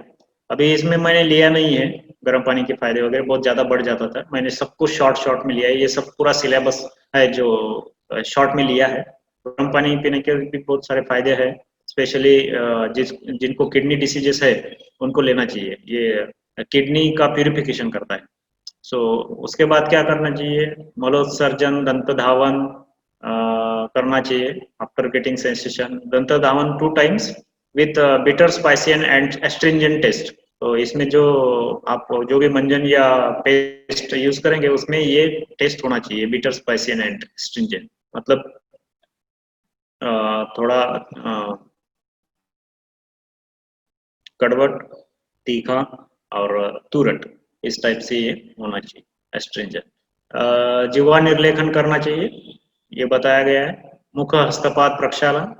अभी इसमें मैंने लिया नहीं है, गर्म पानी के फायदे वगैरह बहुत ज्यादा बढ़ जाता था, मैंने सब कुछ शॉर्ट शॉर्ट में लिया है, ये सब पूरा सिलेबस है जो शॉर्ट में लिया है। गर्म पानी पीने के भी बहुत सारे फायदे हैं, स्पेशली जिनको किडनी डिसीजेस है उनको लेना चाहिए, ये किडनी का प्यूरिफिकेशन करता है। सो उसके बाद क्या करना चाहिए, मलोत्सर्जन, दंत धावन करना चाहिए आफ्टर गेटिंग सेंसेशन। दंत धावन 2 times with bitter spicy and astringent taste. तो इसमें जो आप जो भी मंजन या पेस्ट यूज करेंगे, उसमें ये टेस्ट होना चाहिए, बिटर स्पाइसी एंड एस्ट्रिंजेंट, मतलब थोड़ा कड़वट, तीखा और तुरट, इस टाइप से ये होना चाहिए एस्ट्रिंजेंट। जिह्वा निर्लेखन करना चाहिए, ये बताया गया है। मुख हस्तपाद प्रक्षालन,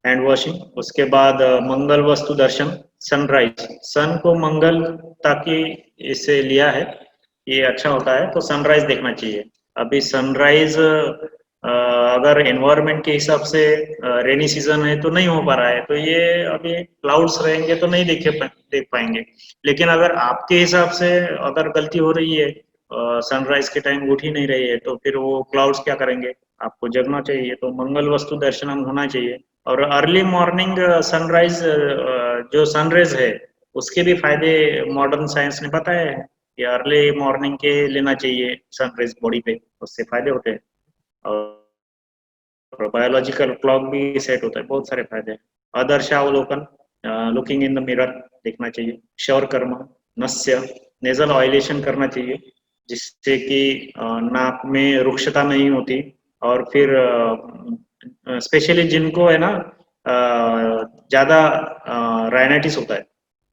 हैंड वॉशिंग। उसके बाद मंगल वस्तु दर्शन, सनराइज, सन को मंगल ताकि इसे लिया है, ये अच्छा होता है, तो सनराइज देखना चाहिए। अभी सनराइज अगर एनवायरनमेंट के हिसाब से रेनी सीजन है तो नहीं हो पा रहा है, तो ये अभी क्लाउड्स रहेंगे तो नहीं देख पाएंगे। लेकिन अगर आपके हिसाब से अगर गलती हो रही है, सनराइज के टाइम उठ ही नहीं रही है, तो फिर वो क्लाउड्स क्या करेंगे, आपको जगना चाहिए, तो मंगल वस्तु दर्शनम होना चाहिए। और अर्ली मॉर्निंग सनराइज, जो सनराइज है उसके भी फायदे मॉडर्न साइंस ने बताया है कि अर्ली मॉर्निंग के लेना चाहिए सनराइज बॉडी पे, उससे फायदे होते हैं। और बायोलॉजिकल क्लॉक भी सेट होता है, बहुत सारे फायदे हैं। आदर्शावलोकन, लुकिंग इन द मिरर देखना चाहिए। शौर कर्म, नस्य, नेजल ऑयलेशन करना चाहिए, जिससे कि नाक में रुक्षता नहीं होती। और फिर स्पेशली जिनको है ना ज्यादा राइनाइटिस होता है,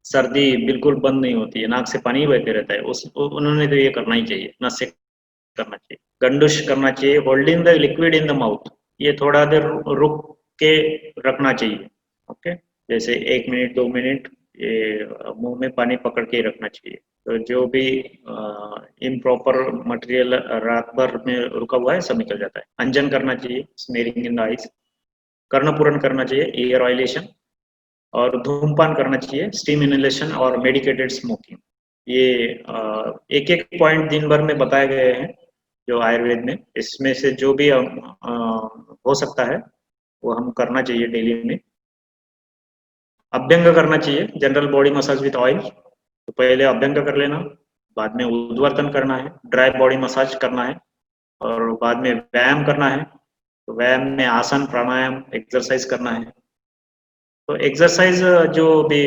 सर्दी बिल्कुल बंद नहीं होती है, नाक से पानी बहते रहता है, उस उन्होंने तो ये करना ही चाहिए, नस्य करना चाहिए। गंडुश करना चाहिए, holding the liquid in the mouth, ये थोड़ा देर रुक के रखना चाहिए, ओके, जैसे 1 मिनट 2 मिनट ये मुंह में पानी पकड़ के रखना चाहिए। तो जो भी इम्प्रॉपर मटेरियल रात भर में रुका हुआ है सब निकल जाता है। अंजन करना चाहिए, स्मेरिंग इन द आइज। कर्णपूरण करना चाहिए, एयर ऑयलेशन। और धूमपान करना चाहिए, स्टीम इनहेलेशन और मेडिकेटेड स्मोकिंग। ये एक एक पॉइंट दिन भर में बताए गए हैं जो आयुर्वेद में, इसमें से जो भी हो सकता है वो हम करना चाहिए डेली में। अभ्यंग करना चाहिए, general body massage with oil, तो पहले अभ्यंग कर लेना, बाद में उद्वर्तन करना है, ड्राई बॉडी मसाज करना है, और बाद में व्यायाम करना है। तो व्यायाम में आसन प्राणायाम एक्सरसाइज करना है। तो एक्सरसाइज जो भी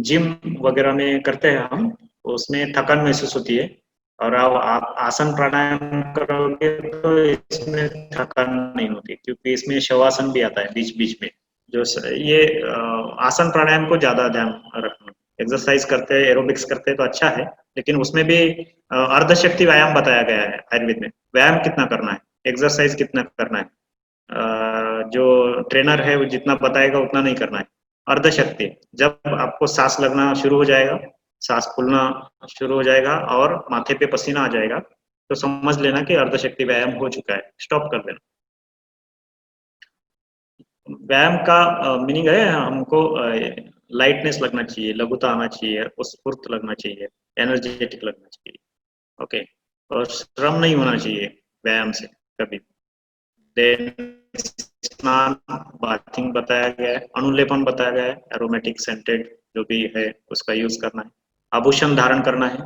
जिम वगैरह में करते हैं हम, उसमें थकान महसूस होती है, और आप आसन प्राणायाम करोगे तो इसमें थकान नहीं होती, क्योंकि इसमें शवासन भी आता है बीच बीच में। ये आसन प्राणायाम को ज्यादा ध्यान रखना। एक्सरसाइज करते हैं, एरोबिक्स करते हैं तो अच्छा है, लेकिन उसमें भी अर्धशक्ति व्यायाम बताया गया है आयुर्वेद में। व्यायाम कितना करना है, एक्सरसाइज कितना करना है, जो ट्रेनर है वो जितना बताएगा उतना नहीं करना है। अर्धशक्ति, जब आपको सांस लगना शुरू हो जाएगा, सांस फूलना शुरू हो जाएगा और माथे पे पसीना आ जाएगा, तो समझ लेना कि अर्धशक्ति व्यायाम हो चुका है, स्टॉप कर देना। व्यायाम का मीनिंग है हमको लाइटनेस लगना चाहिए, लघुता आना चाहिए, स्फूर्त लगना चाहिए, एनर्जेटिक लगना चाहिए। ओके, और श्रम नहीं होना चाहिए व्यायाम से कभी। स्नान, बाथिंग बताया गया है, अनुलेपन बताया गया है, एरोमेटिक सेंटेड जो भी है उसका यूज करना है, आभूषण धारण करना है,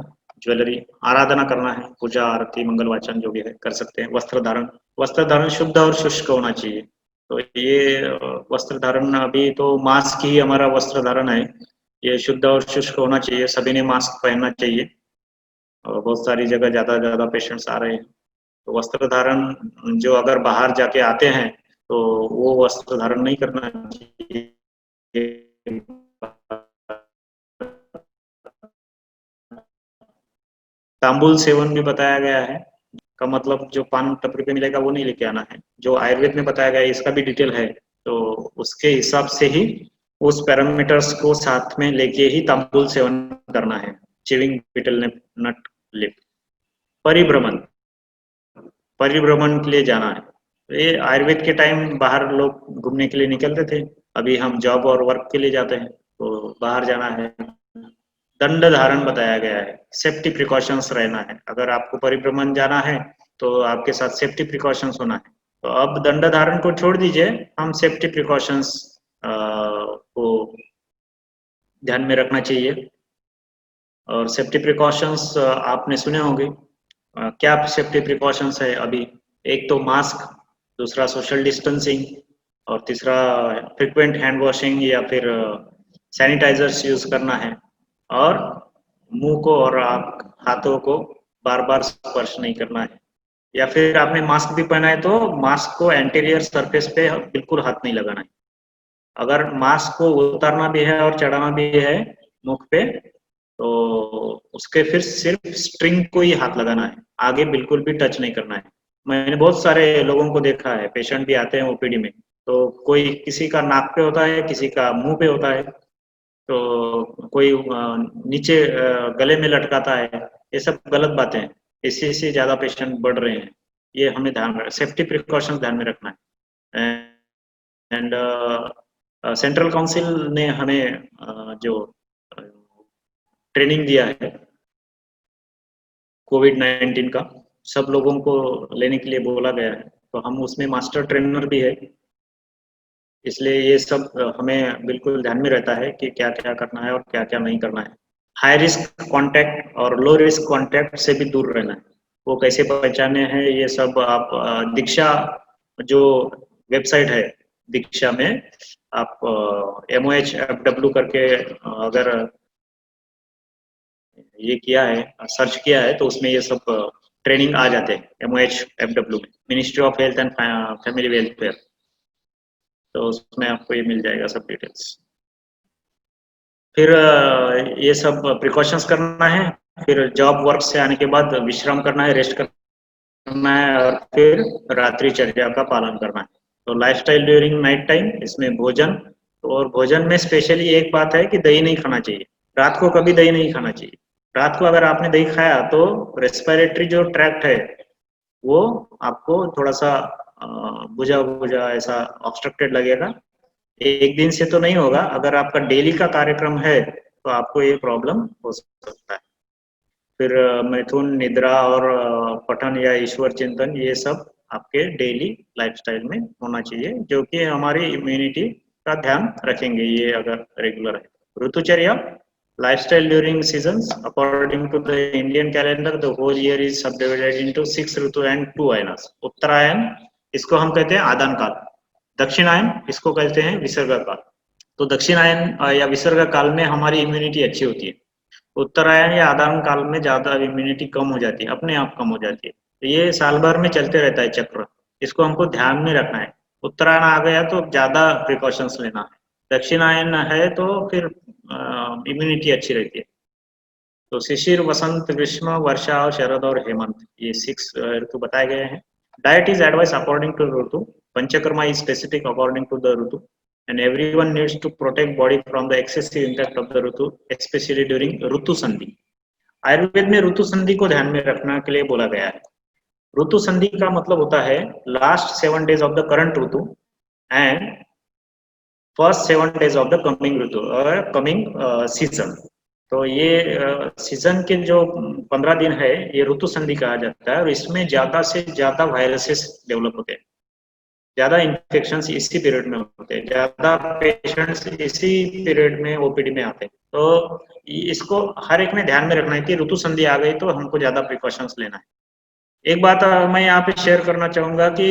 ज्वेलरी, आराधना करना है, पूजा आरती मंगल वाचन जो भी है कर सकते हैं। वस्त्र धारण शुद्ध और शुष्क होना चाहिए। तो ये वस्त्र धारण, अभी तो मास्क ही हमारा वस्त्र धारण है, ये शुद्ध और शुष्क होना चाहिए। सभी ने मास्क पहनना चाहिए, और बहुत सारी जगह ज्यादा ज्यादा पेशेंट्स आ रहे हैं, तो वस्त्र धारण जो अगर बाहर जाके आते हैं तो वो वस्त्र धारण नहीं करना चाहिए। तांबुल सेवन भी बताया गया है, का मतलब जो पान टपरी पे मिलेगा वो नहीं लेके आना है। जो आयुर्वेद में बताया गया है इसका भी डिटेल है, तो उसके हिसाब से ही उस पैरामीटर्स को साथ में लेके ही तांबुल सेवन करना है। चिविंग बिटल नट लिप। परिभ्रमण, परिभ्रमण के लिए जाना है। तो ये आयुर्वेद के टाइम बाहर लोग घूमने के लिए निकलते थे, अभी हम जॉब और वर्क के लिए जाते हैं, तो बाहर जाना है। दंड धारण बताया गया है, सेफ्टी प्रिकॉशंस रहना है। अगर आपको परिभ्रमण जाना है तो आपके साथ सेफ्टी प्रिकॉशंस होना है। तो अब दंड धारण को छोड़ दीजिए, हम सेफ्टी प्रिकॉशंस को ध्यान में रखना चाहिए। और सेफ्टी प्रिकॉशंस आपने सुने होंगे। क्या सेफ्टी प्रिकॉशंस है अभी? एक तो मास्क, दूसरा सोशल डिस्टेंसिंग, और तीसरा फ्रिक्वेंट हैंड वॉशिंग या फिर सैनिटाइजर्स यूज करना है, और मुंह को और आप हाथों को बार बार स्पर्श नहीं करना है। या फिर आपने मास्क भी पहना है तो मास्क को एंटीरियर सरफेस पे बिल्कुल हाथ नहीं लगाना है। अगर मास्क को उतारना भी है और चढ़ाना भी है मुख पे, तो उसके फिर सिर्फ स्ट्रिंग को ही हाथ लगाना है, आगे बिल्कुल भी टच नहीं करना है। मैंने बहुत सारे लोगों को देखा है, पेशेंट भी आते हैं ओपीडी में, तो कोई किसी का नाक पे होता है, किसी का मुंह पे होता है, तो कोई नीचे गले में लटकाता है। ये सब गलत बातें हैं, इससे से ज्यादा पेशेंट बढ़ रहे हैं। ये हमें ध्यान में, सेफ्टी प्रिकॉशन ध्यान में रखना है। एंड सेंट्रल काउंसिल ने हमें जो ट्रेनिंग दिया है कोविड-19 का, सब लोगों को लेने के लिए बोला गया है, तो हम उसमें मास्टर ट्रेनर भी है। इसलिए ये सब हमें बिल्कुल ध्यान में रहता है कि क्या क्या करना है और क्या क्या नहीं करना है। हाई रिस्क कॉन्टैक्ट और लो रिस्क कॉन्टैक्ट से भी दूर रहना है। वो कैसे पहचाने हैं ये सब आप दीक्षा जो वेबसाइट है, दीक्षा में आप MOHFW करके अगर ये किया है, सर्च किया है, तो उसमें ये सब ट्रेनिंग आ जाते हैं। MOHFW में ministry of health and family welfare, तो उसमें आपको ये मिल जाएगा सब डिटेल्स। फिर ये सब प्रिकॉशंस करना है। फिर जॉब वर्क से आने के बाद विश्राम करना है, रेस्ट करना है, और फिर रात्रि चर्या का पालन करना है। तो लाइफस्टाइल ड्यूरिंग नाइट टाइम, इसमें भोजन, और भोजन में स्पेशली एक बात है कि दही नहीं खाना चाहिए। रात को कभी दही नहीं खाना चाहिए। रात को अगर आपने दही खाया तो रेस्पिरेटरी जो ट्रैक्ट है वो आपको थोड़ा सा बुझा बुझा ऐसा ऑब्स्ट्रक्टेड लगेगा। एक दिन से तो नहीं होगा, अगर आपका डेली का कार्यक्रम है तो आपको ये प्रॉब्लम हो सकता है। फिर मैथुन, निद्रा और पठन या ईश्वर चिंतन, ये सब आपके डेली लाइफस्टाइल में होना चाहिए, जो कि हमारी इम्यूनिटी का ध्यान रखेंगे ये अगर रेगुलर है। ऋतुचर्या, Lifestyle during seasons, according to the Indian calendar, the whole year is subdivided into 6 Ritu and 2 अयनास. उत्तरायण इसको हम कहते हैं आदान काल, दक्षिणायन इसको कहते हैं विसर्ग काल. तो दक्षिणायन या विसर्ग काल में हमारी इम्यूनिटी अच्छी होती है. उत्तरायण या आदान काल में ज्यादा इम्यूनिटी कम हो जाती है, अपने आप कम हो जाती है. तो ये साल भर में चलते रहता है चक्र, इसको हमको ध्यान में रखना है. उत्तरायण आ गया तो ज्यादा प्रिकॉशंस लेना है, दक्षिणायन है तो फिर इम्यूनिटी अच्छी रहती है. तो शिशिर, वसंत, ग्रीष्म, वर्षा, शरद और हेमंत, ये 6 ऋतु बताए गए हैं. Diet is advice according to ऋतु. Panchakarma is specific according to the ऋतु and everyone needs to protect body from the excessive impact of the Ritu, especially during ऋतु संधि. आयुर्वेद में ऋतु संधि को ध्यान में रखने के लिए बोला गया है. ऋतु संधि का मतलब होता है last 7 days of the current ऋतु and first 7 days of the coming ऋतु और कमिंग सीजन. तो ये सीजन के जो 15 दिन है ये ऋतु संधि कहा जाता है और इसमें ज्यादा से ज्यादा वायरसेस डेवलप होते हैं, ज्यादा इन्फेक्शंस इसी पीरियड में होते हैं, ज्यादा पेशेंट्स इसी पीरियड में ओपीडी में आते हैं. तो इसको हर एक में ध्यान में रखना है कि ऋतु संधि आ गई तो हमको ज्यादा प्रिकॉशंस लेना है. एक बात मैं यहाँ पे शेयर करना चाहूंगा कि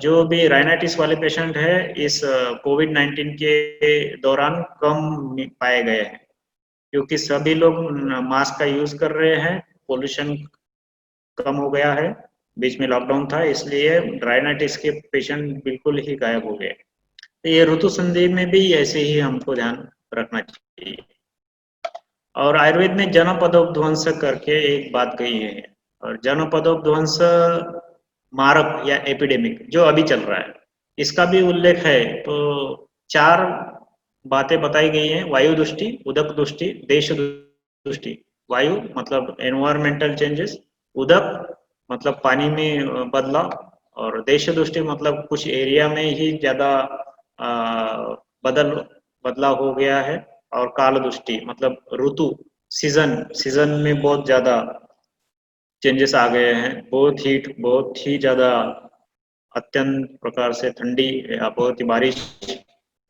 जो भी राइनाइटिस वाले पेशेंट है इस कोविड-19 के दौरान कम पाए गए हैं, क्योंकि सभी लोग मास्क का यूज कर रहे हैं, पोल्यूशन कम हो गया है, बीच में लॉकडाउन था, इसलिए राइनाइटिस के पेशेंट बिल्कुल ही गायब हो गए. तो ये ऋतु संधि में भी ऐसे ही हमको ध्यान रखना चाहिए. और आयुर्वेद में जनपदोपध्वंस करके एक बात कही है, और जनपदोपध्वंस मारक या एपिडेमिक जो अभी चल रहा है इसका भी उल्लेख है. तो 4 बातें बताई गई हैं: वायु दृष्टि, उदक दृष्टि, देश दृष्टि. वायु मतलब एनवायरमेंटल चेंजेस, उदक मतलब पानी में बदलाव, और देश दृष्टि मतलब कुछ एरिया में ही ज्यादा बदलाव हो गया है, और काल दृष्टि मतलब ऋतु सीजन में बहुत ज्यादा चेंजेस आ गए हैं, बहुत हीट, बहुत ही ज्यादा अत्यंत प्रकार से ठंडी या बहुत ही बारिश,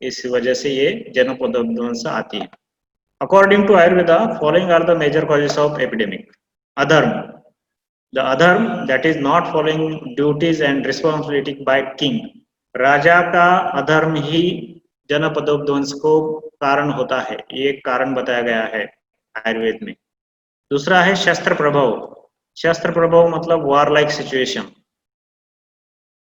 इस वजह से ये जनपदोपध्वंस आती है. According to Ayurveda, following are the major causes of epidemic. अधर्म, the adharm that is not following duties and responsibility by king. राजा का अधर्म ही जनपदोपध्वंस को कारण होता है, ये कारण बताया गया है आयुर्वेद में. दूसरा है शस्त्र प्रभाव. शस्त्र प्रभाव मतलब वार लाइक सिचुएशन,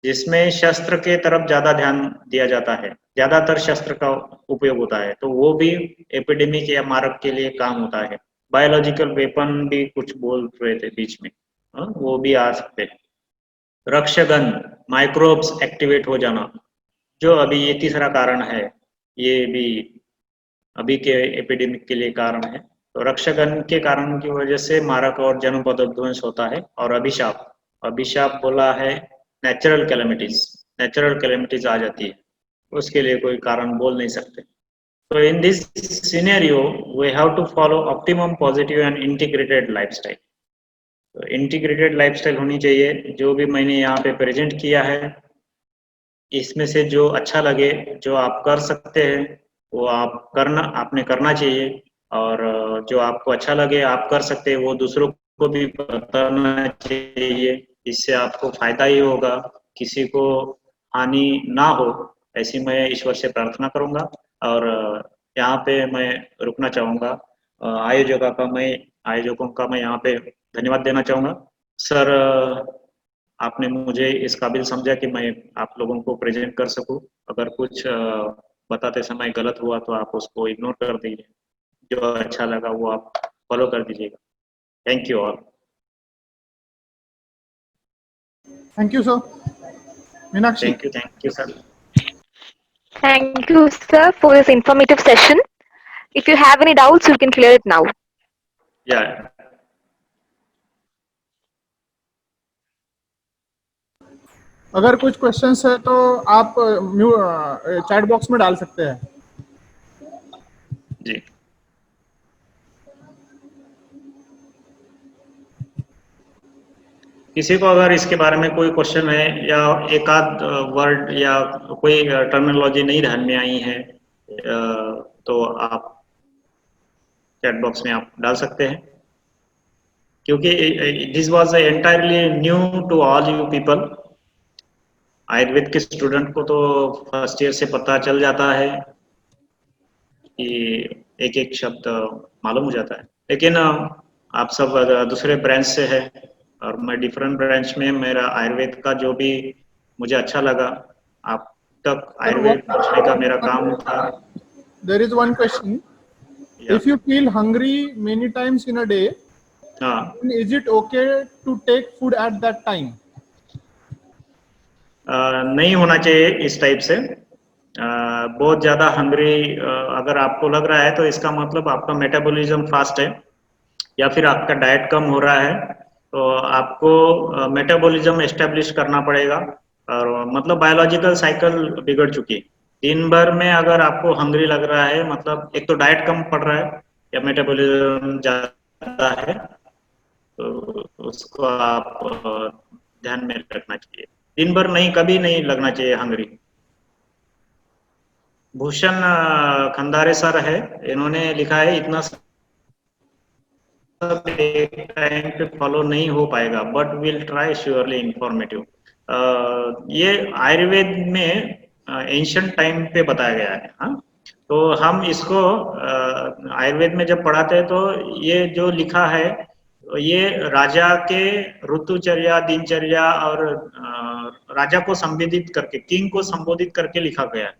जिसमें शस्त्र के तरफ ज्यादा ध्यान दिया जाता है, ज्यादातर शस्त्र का उपयोग होता है, तो वो भी एपिडेमिक या मारक के लिए काम होता है. बायोलॉजिकल वेपन भी कुछ बोल रहे थे बीच में, वो भी आ सकते हैं. रक्षगन, माइक्रोब्स एक्टिवेट हो जाना, जो अभी ये तीसरा कारण है, ये भी अभी के एपिडेमिक के लिए कारण है. तो रक्षगन के कारण की वजह से मारक और जनपदोपध्वंस होता है. और अभिशाप बोला है नेचुरल कैलेमिटीज आ जाती है, उसके लिए कोई कारण बोल नहीं सकते. So in this scenario, we have to follow optimum positive and integrated lifestyle. तो इंटीग्रेटेड लाइफस्टाइल होनी चाहिए. जो भी मैंने यहाँ पे प्रेजेंट किया है इसमें से जो अच्छा लगे, जो आप कर सकते हैं वो आपने करना चाहिए, और जो आपको अच्छा लगे आप कर सकते हैं वो दूसरों को भी बताना चाहिए. इससे आपको फायदा ही होगा, किसी को हानि ना हो, ऐसी मैं ईश्वर से प्रार्थना करूंगा. और यहाँ पे मैं रुकना चाहूंगा. आयोजकों का मैं यहाँ पे धन्यवाद देना चाहूंगा. सर, आपने मुझे इस काबिल समझा कि मैं आप लोगों को प्रेजेंट कर सकूं. अगर कुछ बताते समय गलत हुआ तो आप उसको इग्नोर कर दीजिए, जो अच्छा लगा वो आप फॉलो कर दीजिएगा. Thank you all. Thank you, sir. Meenakshi. Thank you, sir. Thank you, sir, for this informative session. If you have any doubts, you can clear it now. Yeah. अगर कुछ क्वेश्चंस है तो आप चैट बॉक्स में डाल सकते हैं. जी. किसी को अगर इसके बारे में कोई क्वेश्चन है या एक आध वर्ड या कोई टर्मिनोलॉजी नहीं ध्यान में आई है तो आप चैट बॉक्स में आप डाल सकते हैं, क्योंकि this was entirely new to all you people. Ayurveda के स्टूडेंट को तो फर्स्ट ईयर से पता चल जाता है कि एक एक शब्द मालूम हो जाता है, लेकिन आप सब दूसरे ब्रांच से है और मैं डिफरेंट ब्रांच में, मेरा आयुर्वेद का जो भी मुझे अच्छा लगा, आप तक Sir, आयुर्वेद पहुंचने का मेरा काम था। there is one question. या If you feel hungry many times in a day, हाँ, then is it okay to take food at that time? नहीं होना चाहिए इस टाइप से। बहुत ज़्यादा हंग्री अगर आपको लग रहा है तो इसका मतलब आपका मेटाबॉलिज्म फास्ट है या फिर आपका डाइट कम हो रहा है, तो आपको मेटाबॉलिज्म एस्टेब्लिश करना पड़ेगा। और मतलब बायोलॉजिकल साइकिल बिगड़ चुकी है। दिन भर में अगर आपको हंग्री लग रहा है, मतलब एक तो डाइट कम पड़ रहा है या मेटाबॉलिज्म ज़्यादा है, तो उसको आप ध्यान में रखना चाहिए। दिन भर नहीं, कभी नहीं लगना चाहिए हंग्री। भूषण खंदारे सर है, इन्होंने लिखा है इतना सब एक टाइम पे फॉलो नहीं हो पाएगा, but will try surely informative. ये आयुर्वेद में एंशियंट टाइम पे बताया गया है। हाँ, तो हम इसको आयुर्वेद में जब पढ़ाते हैं तो ये जो लिखा है ये राजा के ऋतुचर्या, दिनचर्या और राजा को संबोधित करके, किंग को संबोधित करके लिखा गया है।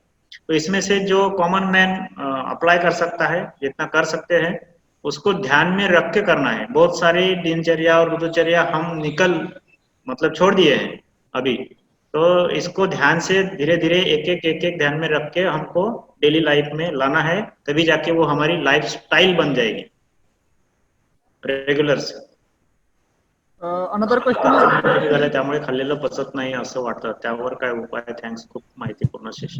तो इसमें से जो कॉमन मैन अप्लाई कर सकता है, जितना कर सकते हैं उसको ध्यान में रख के करना है। बहुत सारी दिनचर्या और ऋतुचर्या हम मतलब छोड़ दिए हैं अभी, तो इसको ध्यान से धीरे धीरे एक एक ध्यान में रख के हमको डेली लाइफ में लाना है, तभी जाके वो हमारी लाइफ स्टाइल बन जाएगी रेग्युलर से। Another question is, कमी झाल्या त्यामुळे खाल्लेलं पचत नाही असं वाटतं, त्यावर काय उपाय? थँक्स, खूप माहितीपूर्ण सेशन।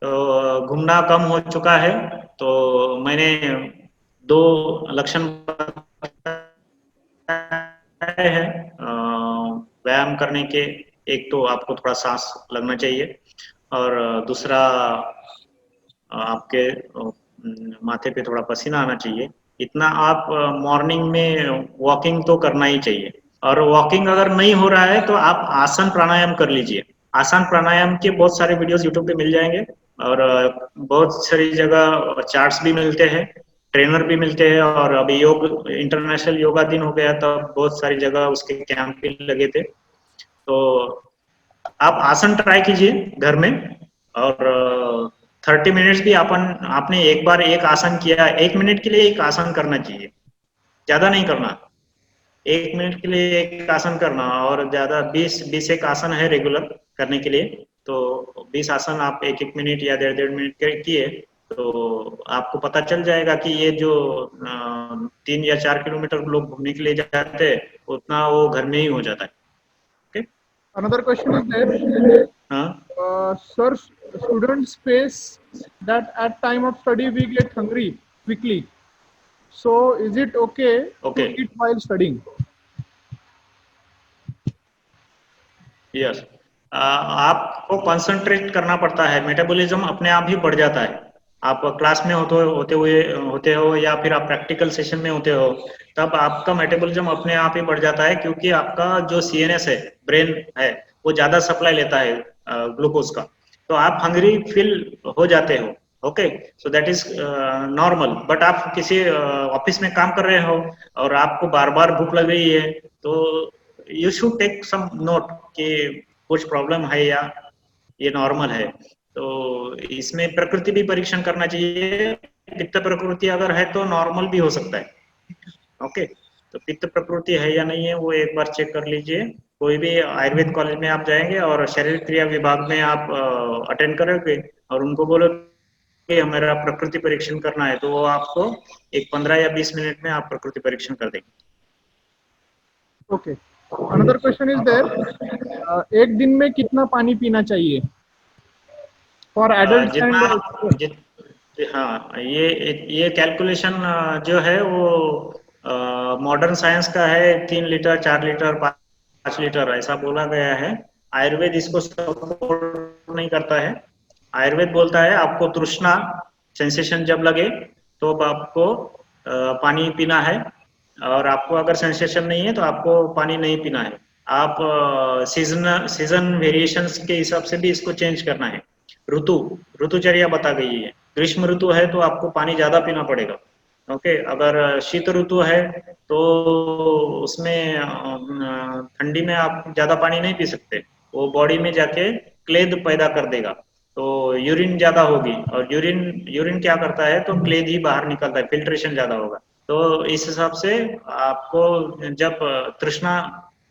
तो घूमना कम हो चुका है, तो मैंने 2 लक्षण बताए हैं व्यायाम करने के। एक तो आपको थोड़ा सांस लगना चाहिए और दूसरा आपके माथे पे थोड़ा पसीना आना चाहिए। इतना आप मॉर्निंग में वॉकिंग तो करना ही चाहिए। और वॉकिंग अगर नहीं हो रहा है तो आप आसन प्राणायाम कर लीजिए। आसान प्राणायाम के बहुत सारे वीडियोस यूट्यूब पे मिल जाएंगे और बहुत सारी जगह चार्ट्स भी मिलते हैं, ट्रेनर भी मिलते हैं। और अभी इंटरनेशनल योगा दिन हो गया, तब बहुत सारी जगह उसके कैंप भी लगे थे। तो आप आसन ट्राई कीजिए घर में, और 30 मिनट्स भी आपने एक बार एक आसन किया, 1 मिनट के लिए एक आसन करना चाहिए, ज्यादा नहीं करना। 1 मिनट के लिए एक आसन करना, और ज्यादा 20 एक आसन है रेगुलर करने के लिए, तो 20 आसन आप 1 मिनट या 1.5 मिनट किए तो आपको पता चल जाएगा कि ये जो 3 या 4 किलोमीटर लोग घूमने के लिए जाते हैं उतना वो घर में ही हो जाता है। Okay. another question is there. हाँ, Sir, students face that at time of study we get hungry quickly. So is it okay okay, to eat while studying? Yes. आपको कंसंट्रेट करना पड़ता है, मेटाबॉलिज्म अपने आप ही बढ़ जाता है। आप क्लास में होते हो या फिर आप प्रैक्टिकल सेशन में होते हो, तब आपका मेटाबॉलिज्म अपने आप ही बढ़ जाता है, क्योंकि आपका जो सीएनएस है, ब्रेन है, वो ज्यादा सप्लाई लेता है ग्लूकोज का। तो आप हंग्री फील हो जाते हो। Okay, so that is normal. But आप किसी ऑफिस में काम कर रहे हो और आपको बार बार भूख लग रही है, तो you should take some note कि कुछ प्रॉब्लम है या ये नॉर्मल है। तो इसमें प्रकृति भी परीक्षण करना चाहिए। पित्त प्रकृति अगर है तो नॉर्मल भी हो सकता है। ओके, तो पित्त प्रकृति है या नहीं है वो एक बार चेक कर लीजिए। कोई भी आयुर्वेद कॉलेज में आप जाएंगे और शरीर क्रिया विभाग में आप अटेंड करोगे और उनको बोलो कि हमारा प्रकृति परीक्षण करना है, तो वो आपको एक 15 या 20 मिनट में आप प्रकृति परीक्षण कर देंगे। Okay. Another question is there. एक दिन में कितना पानी पीना चाहिए for adults जितना and जित हाँ, ये कैलकुलेशन जो है वो मॉडर्न साइंस का है। 3 लीटर, 4 लीटर, 5 लीटर ऐसा बोला गया है। आयुर्वेद इसको सपोर्ट नहीं करता है। आयुर्वेद बोलता है आपको तृष्णा सेंसेशन जब लगे तो आपको पानी पीना है, और आपको अगर सेंसेशन नहीं है तो आपको पानी नहीं पीना है। आप सीजन वेरिएशंस के हिसाब से भी इसको चेंज करना है। ऋतुचर्या बता गई है। ग्रीष्म ऋतु है तो आपको पानी ज्यादा पीना पड़ेगा। ओके, अगर शीत ऋतु है तो उसमें ठंडी में आप ज्यादा पानी नहीं पी सकते, वो बॉडी में जाके क्लेद पैदा कर देगा, तो यूरिन ज्यादा होगी, और यूरिन यूरिन क्या करता है, तो क्लेद ही बाहर निकलता है, फिल्ट्रेशन ज्यादा होगा। तो इस हिसाब से आपको जब तृष्णा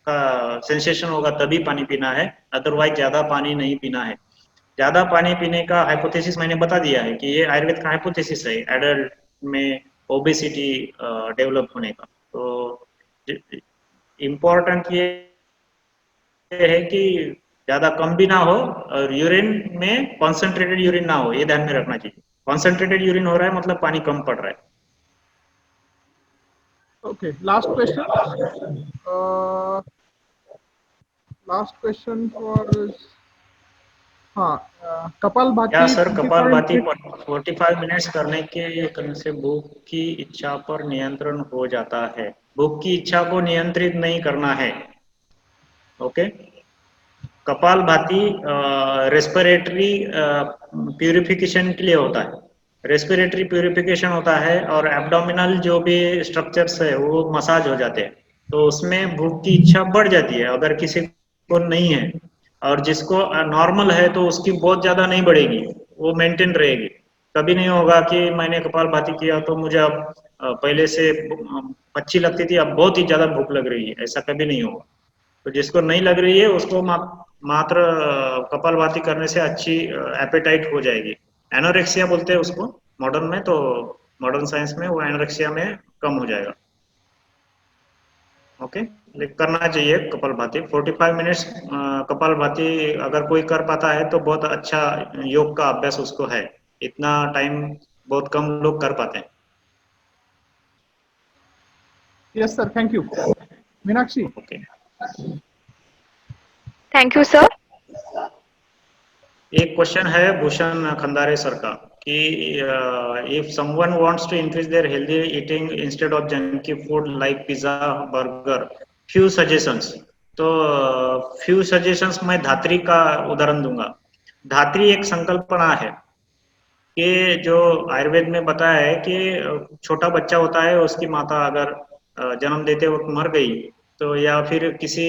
का सेंसेशन होगा तभी पानी पीना है, अदरवाइज ज्यादा पानी नहीं पीना है। ज्यादा पानी पीने का हाइपोथेसिस मैंने बता दिया है कि ये आयुर्वेद का हाइपोथेसिस है एडल्ट में ओबेसिटी डेवलप होने का। तो इम्पोर्टेंट ये है कि ज्यादा कम भी ना हो, और यूरिन में कॉन्सेंट्रेटेड यूरिन ना हो, ये ध्यान में रखना चाहिए। कॉन्सेंट्रेटेड यूरिन हो रहा है मतलब पानी कम पड़ रहा है। Okay, last question. Last question for हाँ क्या kapalbhati sir, 45 kapalbhati minute 45 minutes करने से भूख की इच्छा पर नियंत्रण हो जाता है? भूख की इच्छा को नियंत्रित नहीं करना है। ओके, कपालभाति रेस्पिरेटरी प्यूरिफिकेशन के लिए होता है। रेस्पिरेटरी प्यूरिफिकेशन होता है, और एब्डोमिनल जो भी स्ट्रक्चर्स है वो मसाज हो जाते हैं, तो उसमें भूख की इच्छा बढ़ जाती है अगर किसी को नहीं है। और जिसको नॉर्मल है तो उसकी बहुत ज्यादा नहीं बढ़ेगी, वो मेंटेन रहेगी। कभी नहीं होगा कि मैंने कपालभाति किया तो मुझे अब पहले से अच्छी लगती थी, अब बहुत ही ज्यादा भूख लग रही है, ऐसा कभी नहीं होगा। तो जिसको नहीं लग रही है उसको मात्र कपालभाति करने से अच्छी एपेटाइट हो जाएगी। एनोरेक्सिया बोलते हैं उसको मॉडर्न में, तो मॉडर्न साइंस में वो एनोरेक्सिया में कम हो जाएगा। ओके, लेकिन करना चाहिए कपालभाति 45 मिनट्स। कपालभाति अगर कोई कर पाता है तो बहुत अच्छा योग का अभ्यास उसको है। इतना टाइम बहुत कम लोग कर पाते हैं। Yes sir, thank you. Meenakshi. Okay, Thank you, sir. एक क्वेश्चन है भूषण खंदारे सर का कि if someone wants to increase their healthy eating instead of junky food like pizza burger, few suggestions. तो फ्यू सजेशंस मैं धात्री का उदाहरण दूंगा। धात्री एक संकल्पना है कि जो आयुर्वेद में बताया है कि छोटा बच्चा होता है, उसकी माता अगर जन्म देते वक्त मर गई, तो या फिर किसी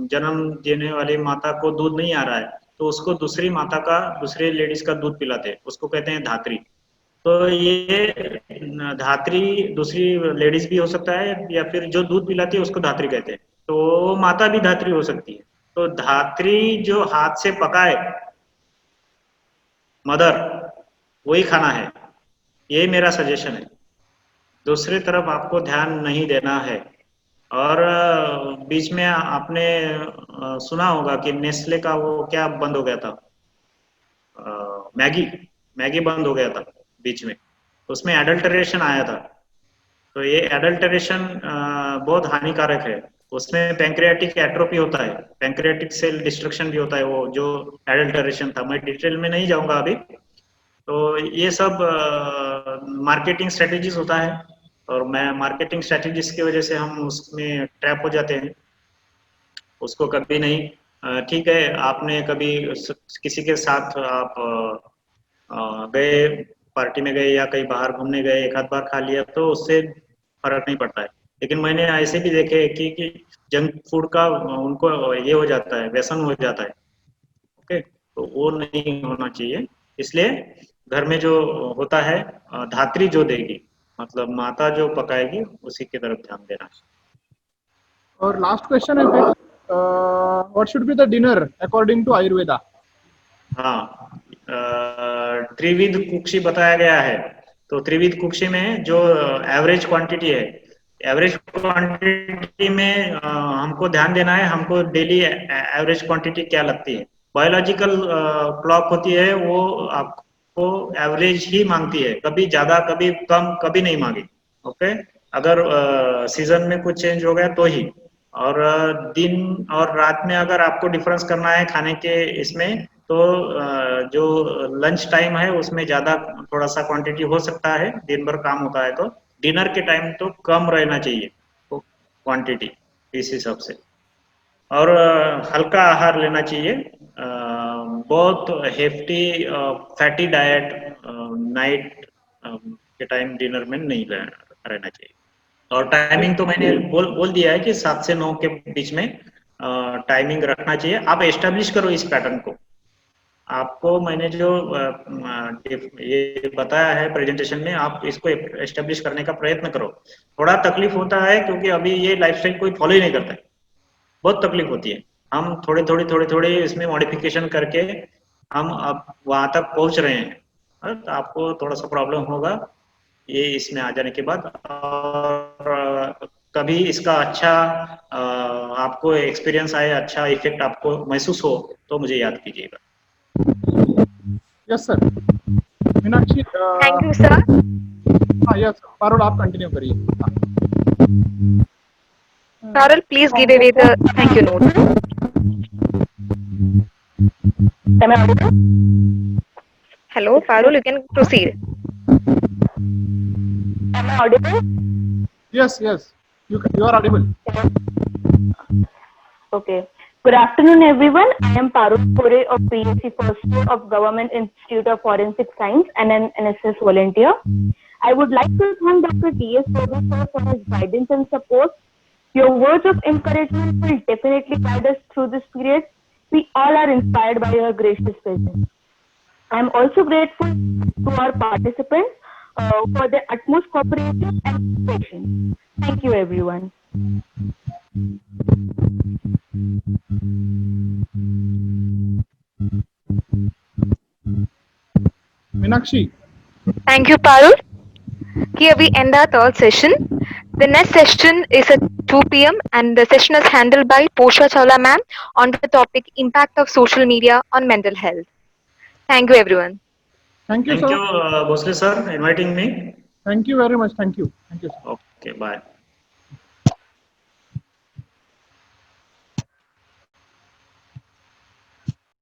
जन्म देने वाली माता को दूध नहीं आ रहा है, तो उसको दूसरी माता का, दूसरे लेडीज का दूध पिलाते हैं, उसको कहते हैं धात्री। तो ये धात्री दूसरी लेडीज भी हो सकता है, या फिर जो दूध पिलाती है उसको धात्री कहते हैं, तो माता भी धात्री हो सकती है। तो धात्री जो हाथ से पकाए, मदर, वही खाना है, ये मेरा सजेशन है। दूसरी तरफ आपको ध्यान नहीं देना है। और बीच में आपने सुना होगा कि नेस्ले का वो क्या बंद हो गया था, मैगी मैगी बंद हो गया था बीच में, उसमें एडल्टरेशन आया था। तो ये एडल्टरेशन बहुत हानिकारक है। उसमें पैंक्रियाटिक एट्रोफी होता है, पैंक्रियाटिक सेल डिस्ट्रक्शन भी होता है, वो जो एडल्टरेशन था। मैं डिटेल में नहीं जाऊंगा अभी। तो ये सब मार्केटिंग स्ट्रेटेजीज होता है, और मैं मार्केटिंग स्ट्रेटेजीज की वजह से हम उसमें ट्रैप हो जाते हैं, उसको कभी नहीं। ठीक है, आपने कभी किसी के साथ आप गए, पार्टी में गए या कहीं बाहर घूमने गए, एक आध बार खा लिया तो उससे फर्क नहीं पड़ता है। लेकिन मैंने ऐसे भी देखे कि जंक फूड का उनको ये हो जाता है, व्यसन हो जाता है। ओके, तो वो नहीं होना चाहिए। इसलिए घर में जो होता है, धात्री जो देगी, मतलब माता जो पकाएगी, उसी की तरफ ध्यान देना है। और लास्ट क्वेश्चन है फिर, what should be the dinner according to Ayurveda? हाँ, त्रिविध कुक्षी बताया गया है। तो त्रिविध कुक्षी में जो एवरेज क्वांटिटी है, एवरेज क्वांटिटी में हमको ध्यान देना है, हमको डेली एवरेज क्वांटिटी क्या लगती है। बायोलॉजिकल क्लॉक होती है, वो आपको एवरेज ही मांगती है, कभी ज्यादा कभी कम कभी नहीं मांगी। ओके, अगर सीजन में कुछ चेंज हो गया तो ही। और दिन और रात में अगर आपको डिफरेंस करना है खाने के इसमें, तो जो लंच टाइम है उसमें ज्यादा थोड़ा सा क्वांटिटी हो सकता है, दिन भर काम होता है तो। डिनर के टाइम तो कम रहना चाहिए क्वांटिटी इस हिसाब से। और हल्का आहार लेना चाहिए, बहुत हेफ्टी फैटी डाइट नाइट के टाइम डिनर में नहीं रहना चाहिए। और टाइमिंग तो मैंने बोल दिया है कि 7 से 9 के बीच में टाइमिंग रखना चाहिए। आप एस्टेब्लिश करो इस पैटर्न को। आपको मैंने जो ये बताया है प्रेजेंटेशन में, आप इसको एस्टेब्लिश करने का प्रयत्न करो। थोड़ा तकलीफ होता है क्योंकि अभी ये लाइफस्टाइल कोई फॉलो ही नहीं करता है, बहुत तकलीफ होती है। हम थोड़े इसमें मॉडिफिकेशन करके हम अब वहां तक पहुंच रहे हैं। तो आपको थोड़ा सा प्रॉब्लम होगा ये इसमें आ जाने के बाद। और कभी इसका अच्छा आपको एक्सपीरियंस आए, अच्छा इफेक्ट आपको महसूस हो तो मुझे याद कीजिएगा। Yes sir. Meenakshi Thank you, sir. Yes Parul, आप कंटिन्यू करिए। Parul, please give away the thank you note. Am I audible? Hello, Parul, you can proceed. Am I audible? Yes, you are audible. Okay. Good afternoon, everyone. I am Parul Pore of PhD First Year of Government Institute of Forensic Science and an NSS volunteer. I would like to thank Dr. T.S. Sir for his guidance and support. Your words of encouragement will definitely guide us through this period. We all are inspired by your gracious presence. I am also grateful to our participants for their utmost cooperation and patience. Thank you, everyone. Meenakshi. Thank you, Parul. Here we end our third session. The next session is at 2 p.m. and the session is handled by Posha Chawla ma'am on the topic impact of social media on mental health. Thank you, everyone. Thank you, Thank sir. you, Bhosle sir, inviting me. Thank you very much. Thank you. Thank you, sir. Okay, bye.